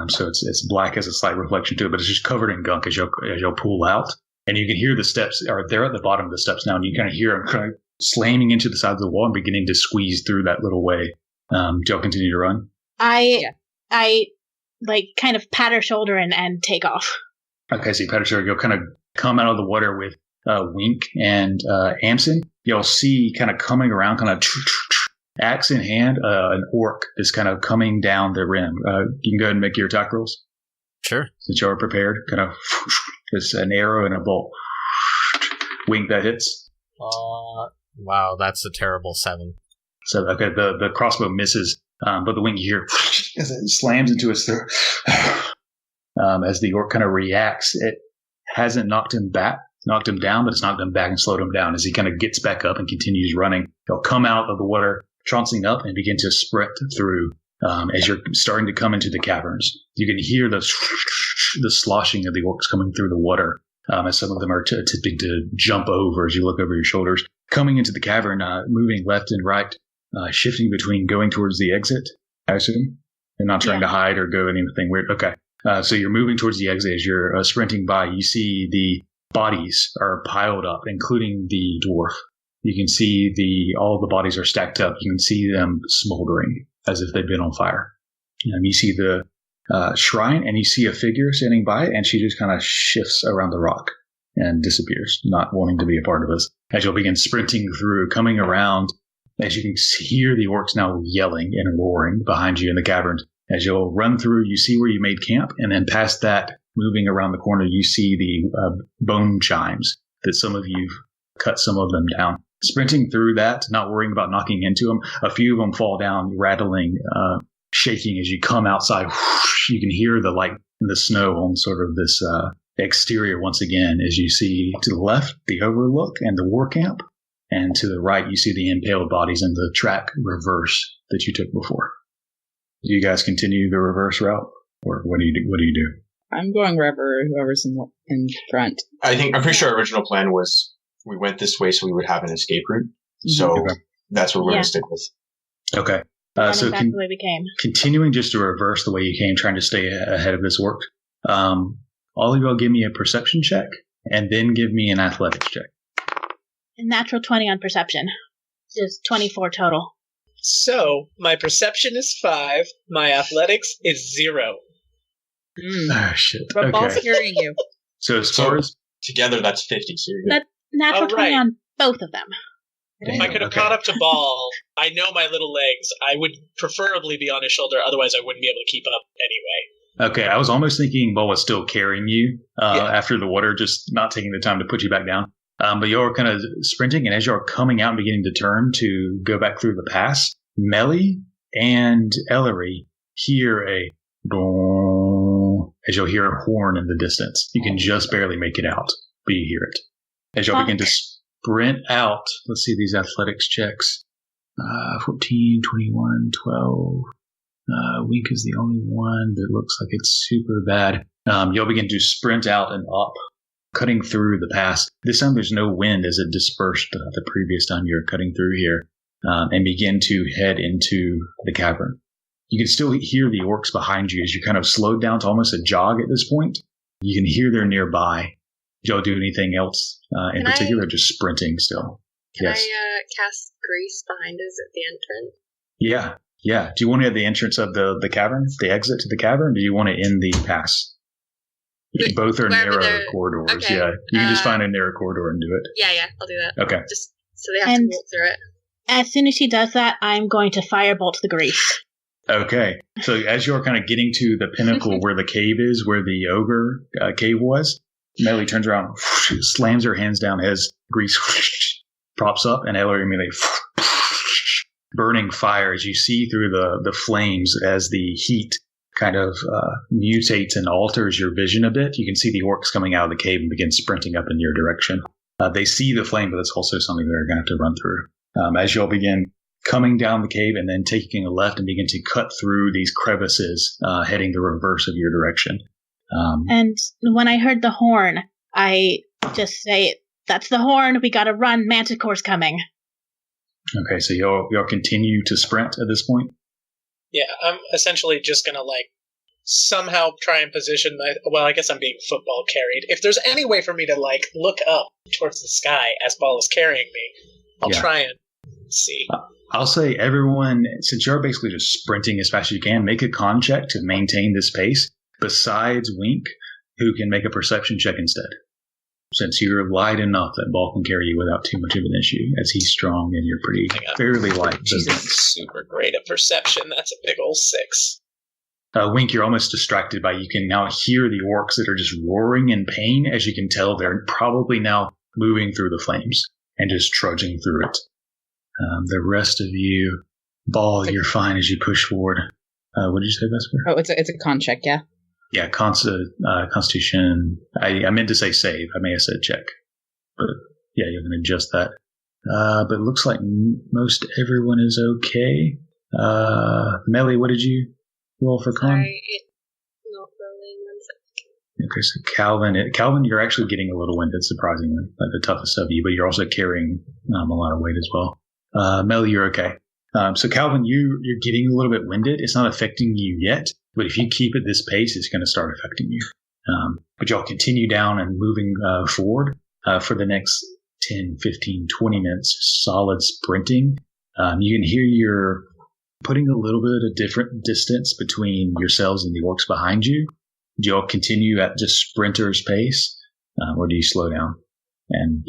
So it's black, has a slight reflection to it, but it's just covered in gunk as you'll pull out. And you can hear the steps, or they're at the bottom of the steps now, and you kind of hear them kind of slamming into the sides of the wall and beginning to squeeze through that little way. Do y'all continue to run? I like kind of pat her shoulder and take off. Okay, so you pat her shoulder. You'll kind of come out of the water with Wink and Amsen. You'll see kind of coming around, kind of axe in hand, an orc is kind of coming down the rim. You can go ahead and make your attack rolls. Sure. Since you are prepared, kind of it's an arrow and a bolt. Wink, that hits. Wow, that's a terrible 7. So, okay, the crossbow misses, but the wing you hear as it slams into his throat. As the orc kind of reacts, it hasn't knocked him down, but it's knocked him back and slowed him down as he kind of gets back up and continues running. He'll come out of the water, trouncing up, and begin to sprint through. As you're starting to come into the caverns, you can hear the sloshing of the orcs coming through the water. As some of them are attempting to jump over as you look over your shoulders. Coming into the cavern, moving left and right, shifting between going towards the exit, I assume? And not trying to hide or go anything weird. Okay. So you're moving towards the exit. As you're sprinting by, you see the bodies are piled up, including the dwarf. You can see all the bodies are stacked up. You can see them smoldering as if they've been on fire. You see the shrine, and you see a figure standing by, and she just kind of shifts around the rock and disappears, not wanting to be a part of this. As you'll begin sprinting through, coming around, as you can hear the orcs now yelling and roaring behind you in the cavern. As you'll run through, you see where you made camp, and then past that, moving around the corner, you see the bone chimes that some of you've cut some of them down. Sprinting through that, not worrying about knocking into them, a few of them fall down, rattling, shaking as you come outside. Whoosh, you can hear the snow on sort of this exterior once again as you see to the left the overlook and the war camp, and to the right you see the impaled bodies and the track reverse that you took before. Do you guys continue the reverse route, or what do you do? I'm going whoever's in front. I'm pretty sure our original plan was we went this way so we would have an escape route. So that's what we're going to stick with. Okay. Running back the way we came. Continuing just to reverse the way you came, trying to stay ahead of this work. All of y'all give me a perception check, and then give me an athletics check. A natural 20 on perception. Just 24 total. So, my perception is 5, my athletics is 0. Oh, shit. But Ball's Okay. hearing you. So as far as... Together, that's 50. So you're good. That's natural 20 right. on both of them. If I could have okay. caught up to Ball, I know my little legs. I would preferably be on his shoulder, otherwise I wouldn't be able to keep up anyway. Okay, I was almost thinking Ball was still carrying you after the water, just not taking the time to put you back down. But y'all are kind of sprinting, and as y'all are coming out and beginning to turn to go back through the pass, Meli and Ellory hear a boom as you'll hear a horn in the distance. You can just barely make it out, but you hear it. As y'all begin to sprint out, let's see these athletics checks. 14, 21, 12. Wink is the only one that looks like it's super bad. You'll begin to sprint out and up, cutting through the pass. This time there's no wind as it dispersed the previous time you were cutting through here, and begin to head into the cavern. You can still hear the orcs behind you as you kind of slowed down to almost a jog at this point. You can hear they're nearby. Did y'all do anything else in particular, or just sprinting still? Can I cast grease behind us at the entrance? Yeah. Do you want to have the entrance of the cavern, the exit to the cavern, or do you want to end the pass? Both are narrow corridors. Okay. Yeah, you can just find a narrow corridor and do it. Yeah, I'll do that. Okay. Just so they have to walk through it. As soon as she does that, I'm going to firebolt the grease. Okay. So as you're kind of getting to the pinnacle where the cave is, where the ogre cave was, Meli turns around, slams her hands down as grease props up, and Ellory immediately burning fire as you see through the flames as the heat kind of mutates and alters your vision a bit. You can see the orcs coming out of the cave and begin sprinting up in your direction. They see the flame, but it's also something they're going to have to run through. As you'll begin coming down the cave and then taking a left and begin to cut through these crevices, heading the reverse of your direction. And when I heard the horn, I just say, "That's the horn. We gotta run. Manticore's coming." Okay, so y'all continue to sprint at this point? Yeah, I'm essentially just gonna, somehow try and position I guess I'm being football carried. If there's any way for me to, look up towards the sky as Ball is carrying me, I'll try and see. I'll say everyone, since you're basically just sprinting as fast as you can, make a con check to maintain this pace, besides Wink, who can make a perception check instead. Since you're light enough that Ball can carry you without too much of an issue, as he's strong and you're fairly light. She's super great at perception. That's a big old 6. Wink, you're almost distracted by, you can now hear the orcs that are just roaring in pain. As you can tell, they're probably now moving through the flames and just trudging through it. The rest of you, Ball, you're fine as you push forward. What did you say, Vesper? Oh, it's a con check, yeah. Yeah, Constitution. I meant to say save. I may have said check. But yeah, you can adjust that. But it looks like most everyone is okay. Meli, what did you roll for con? Sorry, it's not rolling. 1 second. Okay, so Kalvyn, you're actually getting a little winded, surprisingly, like the toughest of you, but you're also carrying a lot of weight as well. Meli, you're okay. So Kalvyn, you're getting a little bit winded. It's not affecting you yet, but if you keep at this pace, it's going to start affecting you. But y'all continue down and moving forward for the next 10, 15, 20 minutes, solid sprinting. You can hear you're putting a little bit of different distance between yourselves and the orcs behind you. Do y'all continue at just sprinter's pace, or do you slow down and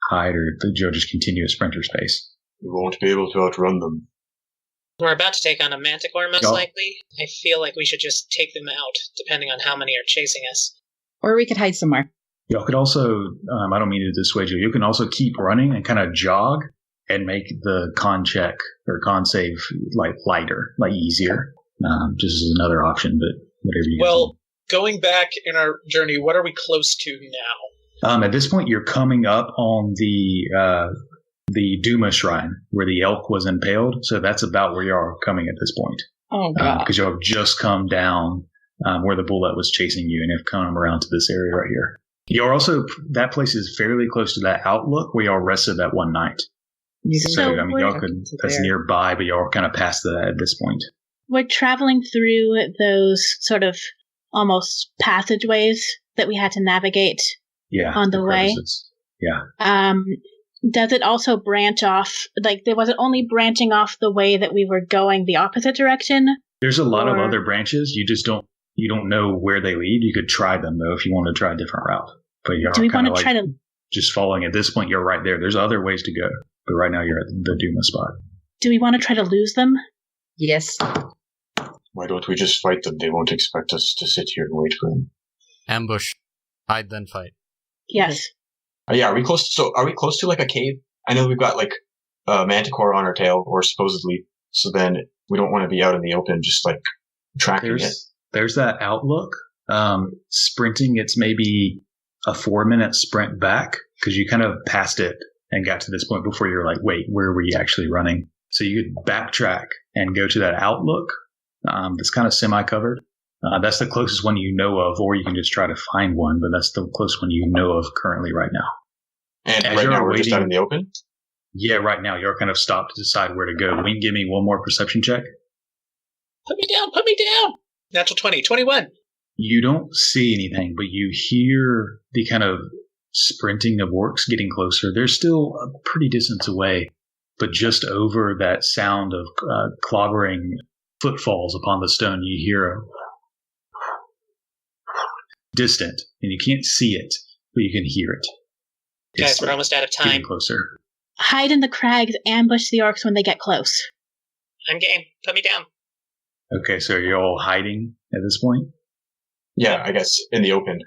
hide, or do y'all just continue at sprinter's pace? We won't be able to outrun them. We're about to take on a manticore, most likely. I feel like we should just take them out, depending on how many are chasing us. Or we could hide somewhere. Y'all could also, I don't mean to dissuade you, you can also keep running and kind of jog and make the con check or con save lighter, easier. Just as another option, but whatever you Well, going back in our journey, what are we close to now? At this point, you're coming up on the Duma Shrine, where the elk was impaled. So that's about where you are coming at this point. Oh, God. Because you have just come down where the bullet was chasing you and have come around to this area right here. You're also, that place is fairly close to that outlook where y'all rested that one night. So, I mean, y'all could, that's nearby, but y'all are kind of past that at this point. We're traveling through those sort of almost passageways that we had to navigate on the way. Yeah. Does it also branch off? Like, was it only branching off the way that we were going the opposite direction? There's a lot of other branches. You just don't know where they lead. You could try them, though, if you want to try a different route. But do we want to try to just following? At this point, you're right there. There's other ways to go, but right now you're at the Duma spot. Do we want to try to lose them? Yes. Why don't we just fight them? They won't expect us to sit here and wait for them. Ambush. Hide, then fight. Yes. Yeah, are we close? So, are we close to like a cave? I know we've got like a manticore on our tail, or supposedly. So then we don't want to be out in the open, just like tracking it. There's that outlook. Sprinting, it's maybe a 4-minute sprint back because you kind of passed it and got to this point before you're like, wait, where were you actually running? So you could backtrack and go to that outlook. That's kind of semi-covered. That's the closest one you know of, or you can just try to find one, but that's the closest one you know of currently right now. And right now we're just out in the open? Yeah, right now you're kind of stopped to decide where to go. Will you give me one more perception check? Put me down! Natural 20, 21. You don't see anything, but you hear the kind of sprinting of orcs getting closer. They're still a pretty distance away, but just over that sound of clobbering footfalls upon the stone, you hear a distant, and you can't see it, but you can hear it. Guys, we're almost out of time. Getting closer. Hide in the crags, ambush the orcs when they get close. I'm game. Put me down. Okay, so you're all hiding at this point? Yeah, I guess in the open.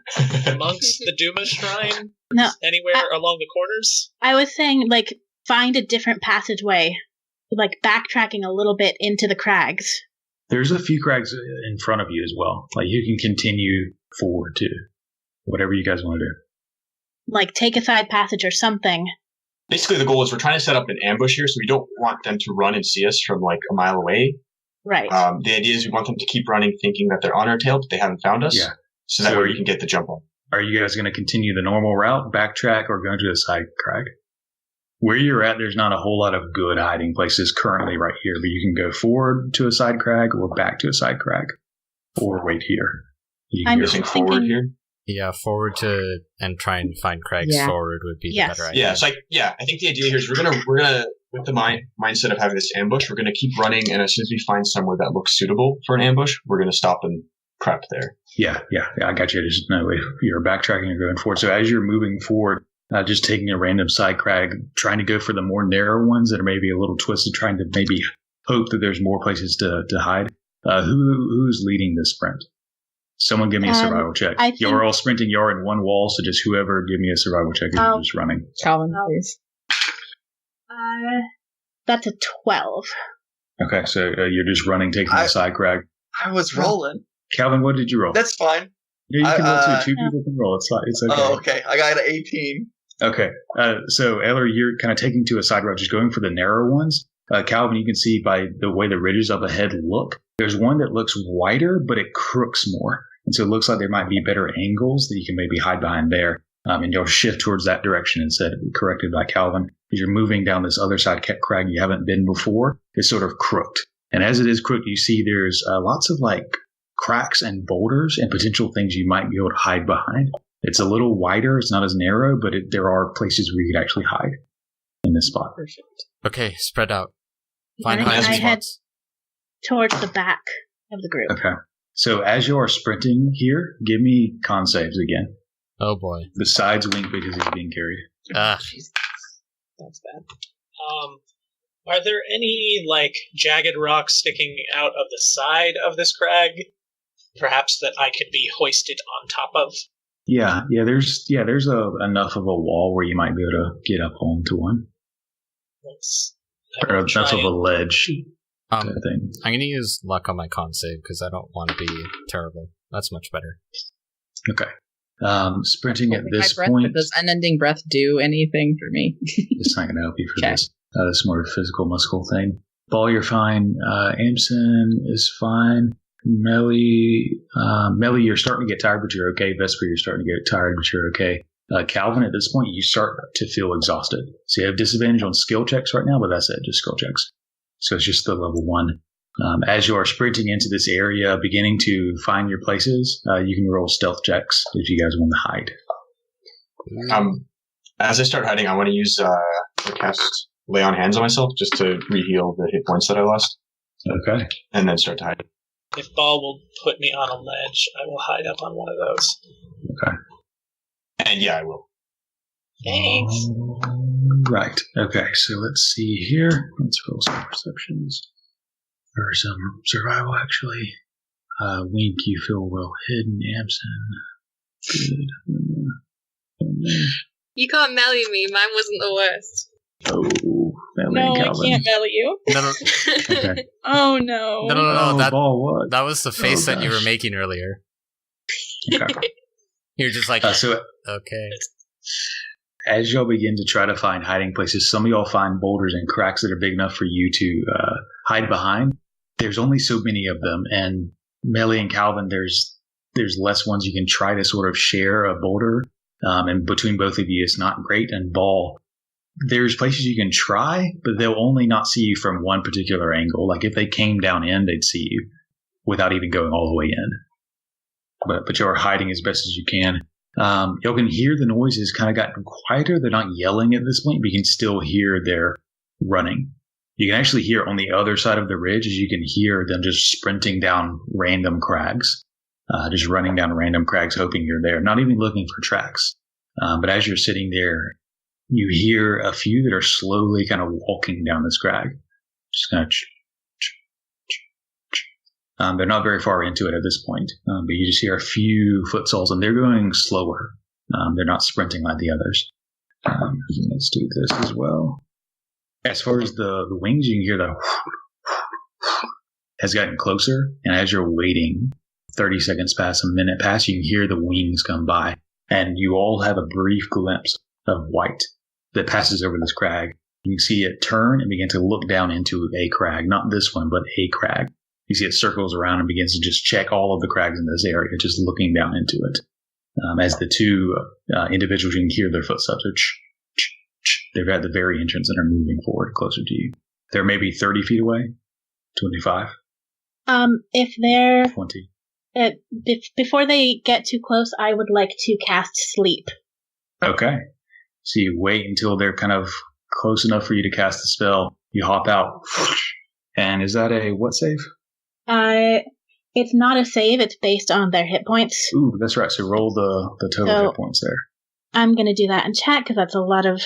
Amongst the Duma shrine? No. Anywhere along the corners? I was saying, like, find a different passageway. Like, backtracking a little bit into the crags. There's a few crags in front of you as well. Like, you can continue forward, too. Whatever you guys want to do. Like, take a side passage or something. Basically, the goal is we're trying to set up an ambush here, so we don't want them to run and see us from, like, a mile away. Right. The idea is we want them to keep running thinking that they're on our tail, but they haven't found us. Yeah. So that way we can get the jump on. Are you guys going to continue the normal route, backtrack, or go to a side crag? Where you're at, there's not a whole lot of good hiding places currently right here, but you can go forward to a side crag or back to a side crag, or wait here. I'm guessing forward here? Yeah, forward to and try and find crags forward would be the better idea. Yeah, so I think the idea here is we're gonna with the mindset of having this ambush, we're gonna keep running, and as soon as we find somewhere that looks suitable for an ambush, we're gonna stop and prep there. Yeah, I got you. There's no way you're backtracking and going forward. So as you're moving forward, just taking a random side crag, trying to go for the more narrow ones that are maybe a little twisted, trying to maybe hope that there's more places to hide. Who's leading this sprint? Someone give me a survival check. You're all sprinting. You're in one wall, so just whoever give me a survival check if you're just running. Kalvyn, please. That's a 12. Okay, so you're just running, taking the side crag. I was rolling. Kalvyn, what did you roll? That's fine. Yeah, you can roll too. Two people can roll. It's okay. Oh, okay. I got an 18. Okay. So, Ellory, you're kind of taking to a side road, just going for the narrow ones. Kalvyn, you can see by the way the ridges up ahead look, there's one that looks wider, but it crooks more. And so it looks like there might be better angles that you can maybe hide behind there. And you'll shift towards that direction instead, corrected by Kalvyn. As you're moving down this other side crag you haven't been before, it's sort of crooked. And as it is crooked, you see there's lots of like cracks and boulders and potential things you might be able to hide behind. It's a little wider. It's not as narrow, but there are places where you could actually hide in this spot. Perfect. Okay, spread out. Find I hiding head spots. towards the back of the group. Okay. So as you are sprinting here, give me con saves again. Oh boy. Besides Wink because he's being carried. Jesus. That's bad. Are there any, like, jagged rocks sticking out of the side of this crag? Perhaps that I could be hoisted on top of? Yeah, there's enough of a wall where you might be able to get up onto one. That's of a ledge. I'm going to use luck on my con save because I don't want to be terrible. That's much better. Okay. Sprinting at this breath, point. does unending breath do anything for me? It's not going to help you for this. It's more a physical, muscle thing. Ball, you're fine. Amsen is fine. Meli, you're starting to get tired, but you're okay. Vesper, you're starting to get tired, but you're okay. Kalvyn, at this point, you start to feel exhausted. So you have disadvantage on skill checks right now, but that's it, just skill checks. So it's just the level 1. As you are sprinting into this area, beginning to find your places, you can roll stealth checks if you guys want to hide. As I start hiding, I want to use the cast Lay on Hands on myself just to re-heal the hit points that I lost. Okay. And then start to hide. If Ball will put me on a ledge, I will hide up on one of those. Okay. And yeah, I will. Thanks. Right. Okay, so let's see here. Let's roll some perceptions. Or some survival, actually. Wink, you feel well hidden, Amsen. Good. You can't Meli me. Mine wasn't the worst. Oh, Meli No, and I Kalvyn. can't Meli you. No. Okay. Oh no. No. What? That was the face that you were gosh. making earlier. Okay. You're just like, So okay. as y'all begin to try to find hiding places, some of y'all find boulders and cracks that are big enough for you to hide behind. There's only so many of them, and Meli and Kalvyn, there's less ones you can try to sort of share a boulder. And between both of you, it's not great. And Ball, there's places you can try, but they'll only not see you from one particular angle. Like if they came down in, they'd see you without even going all the way in. But you're hiding as best as you can. Y'all can hear the noises kind of gotten quieter. They're not yelling at this point, but you can still hear their running. You can actually hear on the other side of the ridge, as you can hear them just sprinting down random crags, just running down random crags, hoping you're there, not even looking for tracks. But as you're sitting there, you hear a few that are slowly kind of walking down this crag. Just kind of they're not very far into it at this point, but you just hear a few foot soles, and they're going slower. They're not sprinting like the others. Let's do this as well. As far as the wings, you can hear the has gotten closer, and as you're waiting, 30 seconds pass, a minute pass, you can hear the wings come by, and you all have a brief glimpse of white that passes over this crag. You can see it turn and begin to look down into a crag, not this one, but a crag. You see it circles around and begins to just check all of the crags in this area, just looking down into it. As the two individuals, you can hear their footsteps. They're at the very entrance and are moving forward closer to you. They're maybe 30 feet away, 25, If they're 20. before they get too close, I would like to cast sleep. Okay. So you wait until they're kind of close enough for you to cast the spell. You hop out. And is that a what save? It's not a save. It's based on their hit points. Ooh, that's right. So roll the total hit points there. I'm going to do that in chat because that's a lot of...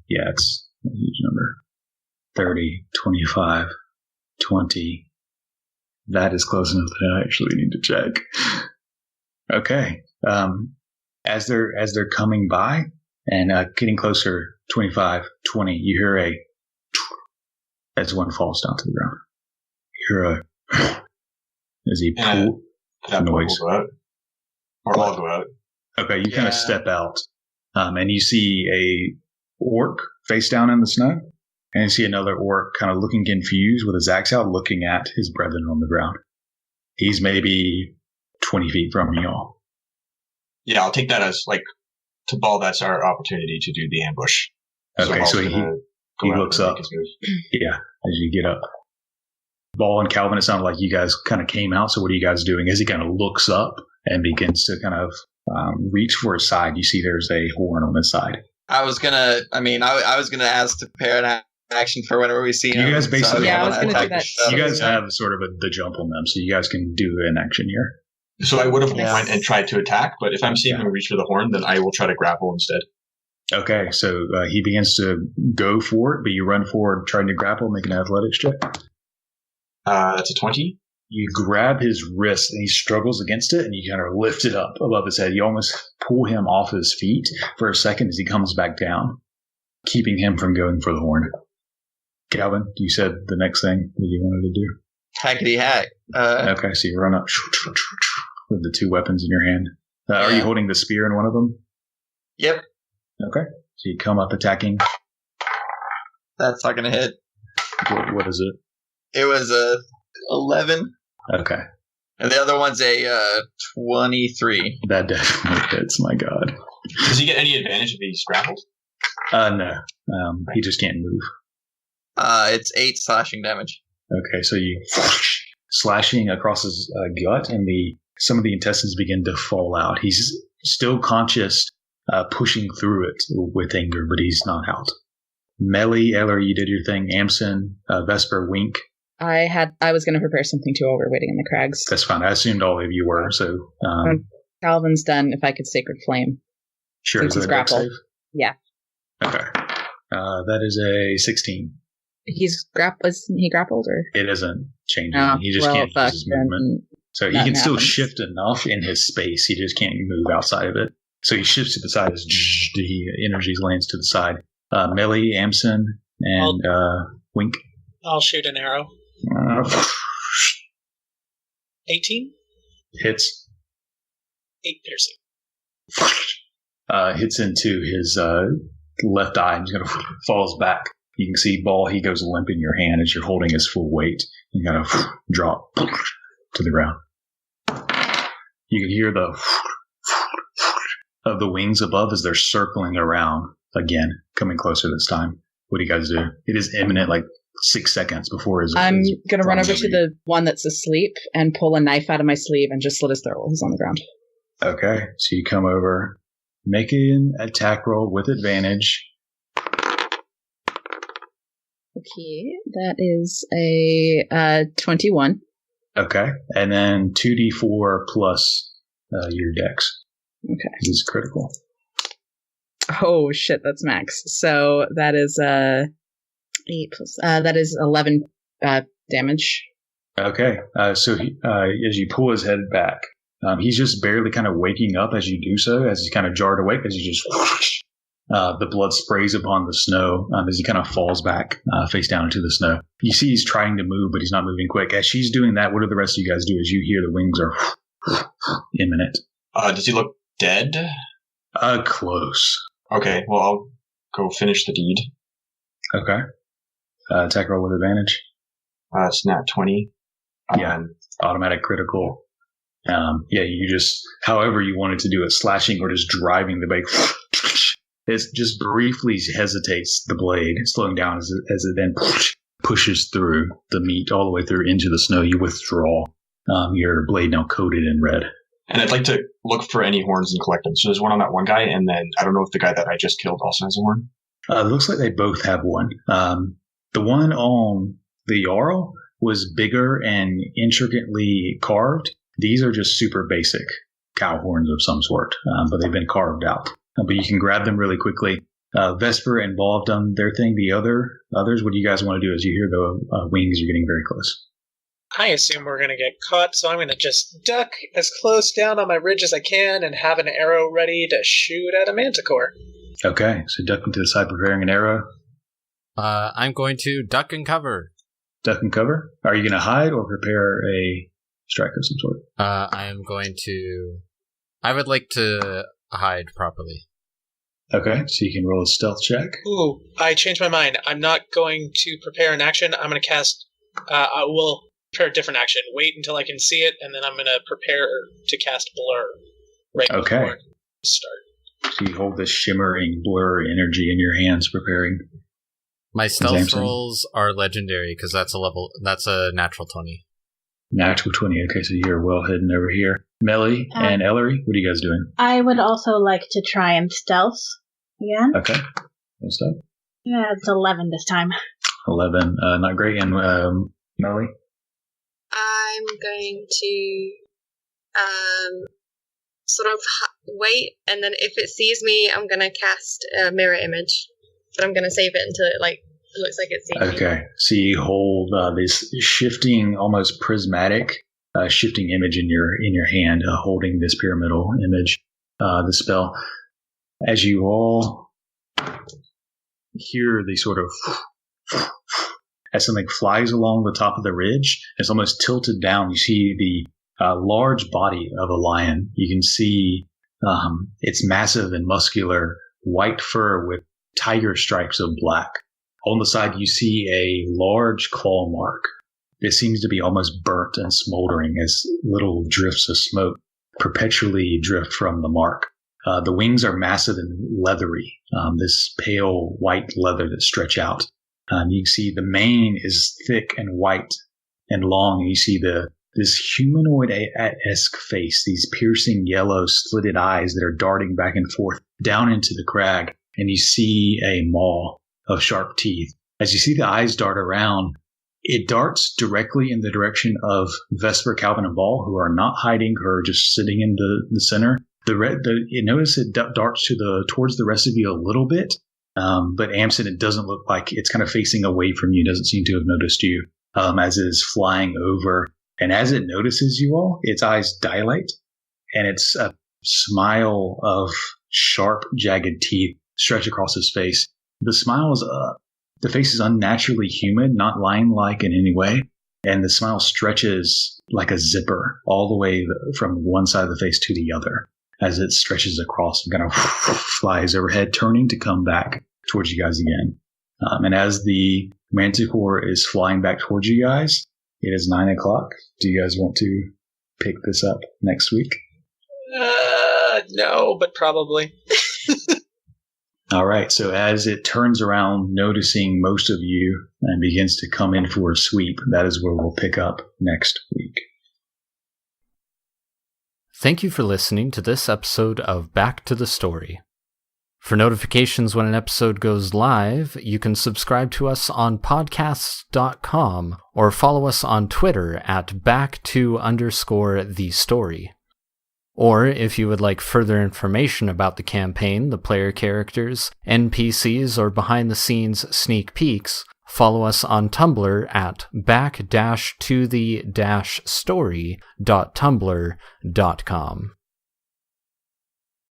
Yeah, it's a huge number. 30, 25, 20. That is close enough that I actually need to check. Okay. As they're coming by and getting closer, 25, 20, you hear a... as one falls down to the ground. You hear a... as he pull that noise. Will go out. Or I'll go out. Okay, you kind of step out. And you see a orc face down in the snow. And you see another orc kind of looking confused with his axe out, looking at his brethren on the ground. He's maybe 20 feet from you all. Yeah, I'll take that as, like, to Ball, that's our opportunity to do the ambush. Okay, so he looks up. Yeah, as you get up. Ball and Kalvyn, it sounded like you guys kind of came out. So what are you guys doing? As he kind of looks up and begins to kind of reach for his side, you see there's a horn on his side. I was gonna ask to prepare an action for whenever we see him. You guys basically I was gonna do that. You guys have sort of the jump on them, so you guys can do an action here. So I would have went and tried to attack, but if I'm seeing him reach for the horn, then I will try to grapple instead. Okay, so he begins to go for it, but you run forward trying to grapple, make an athletics check. That's a 20. You grab his wrist, and he struggles against it, and you kind of lift it up above his head. You almost pull him off his feet for a second as he comes back down, keeping him from going for the horn. Kalvyn, you said the next thing that you wanted to do. Hackety hack. Okay, so you run up with the two weapons in your hand. Are you holding the spear in one of them? Yep. Okay, so you come up attacking. That's not going to hit. What is it? It was a 11. Okay. And the other one's a 23. That definitely hits, my god. Does he get any advantage if he's grappled? No. He just can't move. It's 8 slashing damage. Okay, so you slashing across his gut, and some of the intestines begin to fall out. He's still conscious, pushing through it with anger, but he's not out. Meli, Ellory, you did your thing. Amsen, Vesper, Wink. I was going to prepare something too while we're waiting in the crags. That's fine. I assumed all of you were. So Kalvyn's done. If I could Sacred Flame. Sure. Since Is he's that a dex grappled. save? Yeah. Okay. That is a 16. Isn't he grappled or? It isn't changing. Oh, He just can't use his movement. So he can still happens. shift enough in his space. He just can't move outside of it. So he shifts to the side as the energy lands to the side. Meli, Amsen, and Wink. I'll shoot an arrow. 18? Hits. 8 piercing. Hits into his left eye. He's going to falls back. You can see Ball. He goes limp in your hand as you're holding his full weight. You got to drop to the ground. You can hear the of the wings above as they're circling around again, coming closer this time. What do you guys do? It is imminent, like 6 seconds before his. I'm going to run over to the one that's asleep and pull a knife out of my sleeve and just slit his throat while he's on the ground. Okay, so you come over, make an attack roll with advantage. Okay, that is a 21. Okay, and then 2d4 plus your dex. Okay. This is critical. Oh shit, that's max. So that is 8 plus. That is 11 damage. Okay, so as you pull his head back, he's just barely kind of waking up as you do so, as he's kind of jarred awake, as you just the blood sprays upon the snow as he kind of falls back face down into the snow. You see he's trying to move, but he's not moving quick. As she's doing that, what do the rest of you guys do as you hear the wings are imminent? Does he look dead? Close. Okay, well, I'll go finish the deed. Okay. Attack roll with advantage. It's nat 20. Yeah, automatic critical. You just, however you wanted to do it, slashing or just driving the blade. It just briefly hesitates the blade, slowing down as it then pushes through the meat all the way through into the snow. You withdraw. Your blade now coated in red. And I'd like to look for any horns and collect them. So there's one on that one guy, and then I don't know if the guy that I just killed also has a horn. It looks like they both have one. The one on the Jarl was bigger and intricately carved. These are just super basic cow horns of some sort, but they've been carved out. But you can grab them really quickly. Vesper and Ball have done their thing. The others, what do you guys want to do as you hear the wings are getting very close? I assume we're going to get caught, so I'm going to just duck as close down on my ridge as I can and have an arrow ready to shoot at a manticore. Okay, so ducking to the side, preparing an arrow. I'm going to duck and cover. Duck and cover? Are you going to hide or prepare a strike of some sort? I would like to hide properly. Okay, so you can roll a stealth check. Ooh, I changed my mind. I'm not going to prepare an action. I'm going to cast... I will prepare a different action. Wait until I can see it, and then I'm going to prepare to cast Blur right before I start. So you hold this shimmering blur energy in your hands, preparing. My stealth rolls are legendary because that's a natural 20. Natural 20. Okay, so you're well hidden over here. Meli and Ellory, what are you guys doing? I would also like to try and stealth again. Okay. What's up? Yeah, it's 11 this time. 11. Not great. And Meli? I'm going to sort of wait, and then if it sees me, I'm going to cast a mirror image. But I'm going to save it until it looks like it's seeing me. Okay. So you hold this shifting, almost prismatic shifting image in your hand, holding this pyramidal image, the spell. As you all hear the sort of as something flies along the top of the ridge, it's almost tilted down. You see the large body of a lion. You can see its massive and muscular white fur with tiger stripes of black. On the side, you see a large claw mark. It seems to be almost burnt and smoldering as little drifts of smoke perpetually drift from the mark. The wings are massive and leathery, this pale white leather that stretch out. You can see the mane is thick and white and long. And you see this humanoid-esque face, these piercing yellow slitted eyes that are darting back and forth down into the crag. And you see a maw of sharp teeth. As you see the eyes dart around, it darts directly in the direction of Vesper, Kalvyn, and Ball, who are not hiding, who are just sitting in the center. You notice it darts towards the rest of you a little bit, but Amsen, it doesn't look like it's kind of facing away from you. It doesn't seem to have noticed you as it is flying over. And as it notices you all, its eyes dilate, and it's a smile of sharp, jagged teeth stretch across its face. The smile is the face is unnaturally humid, not lion-like in any way, and the smile stretches like a zipper all the way from one side of the face to the other as it stretches across and kind of flies overhead, turning to come back towards you guys again. And as the manticore is flying back towards you guys, it is 9 o'clock. Do you guys want to pick this up next week? No, but probably. All right, so as it turns around, noticing most of you, and begins to come in for a sweep, that is where we'll pick up next week. Thank you for listening to this episode of Back to the Story. For notifications when an episode goes live, you can subscribe to us on podcasts.com or follow us on Twitter at back2_the story. Or if you would like further information about the campaign, the player characters, NPCs, or behind-the-scenes sneak peeks, follow us on Tumblr at back-to-the-story.tumblr.com.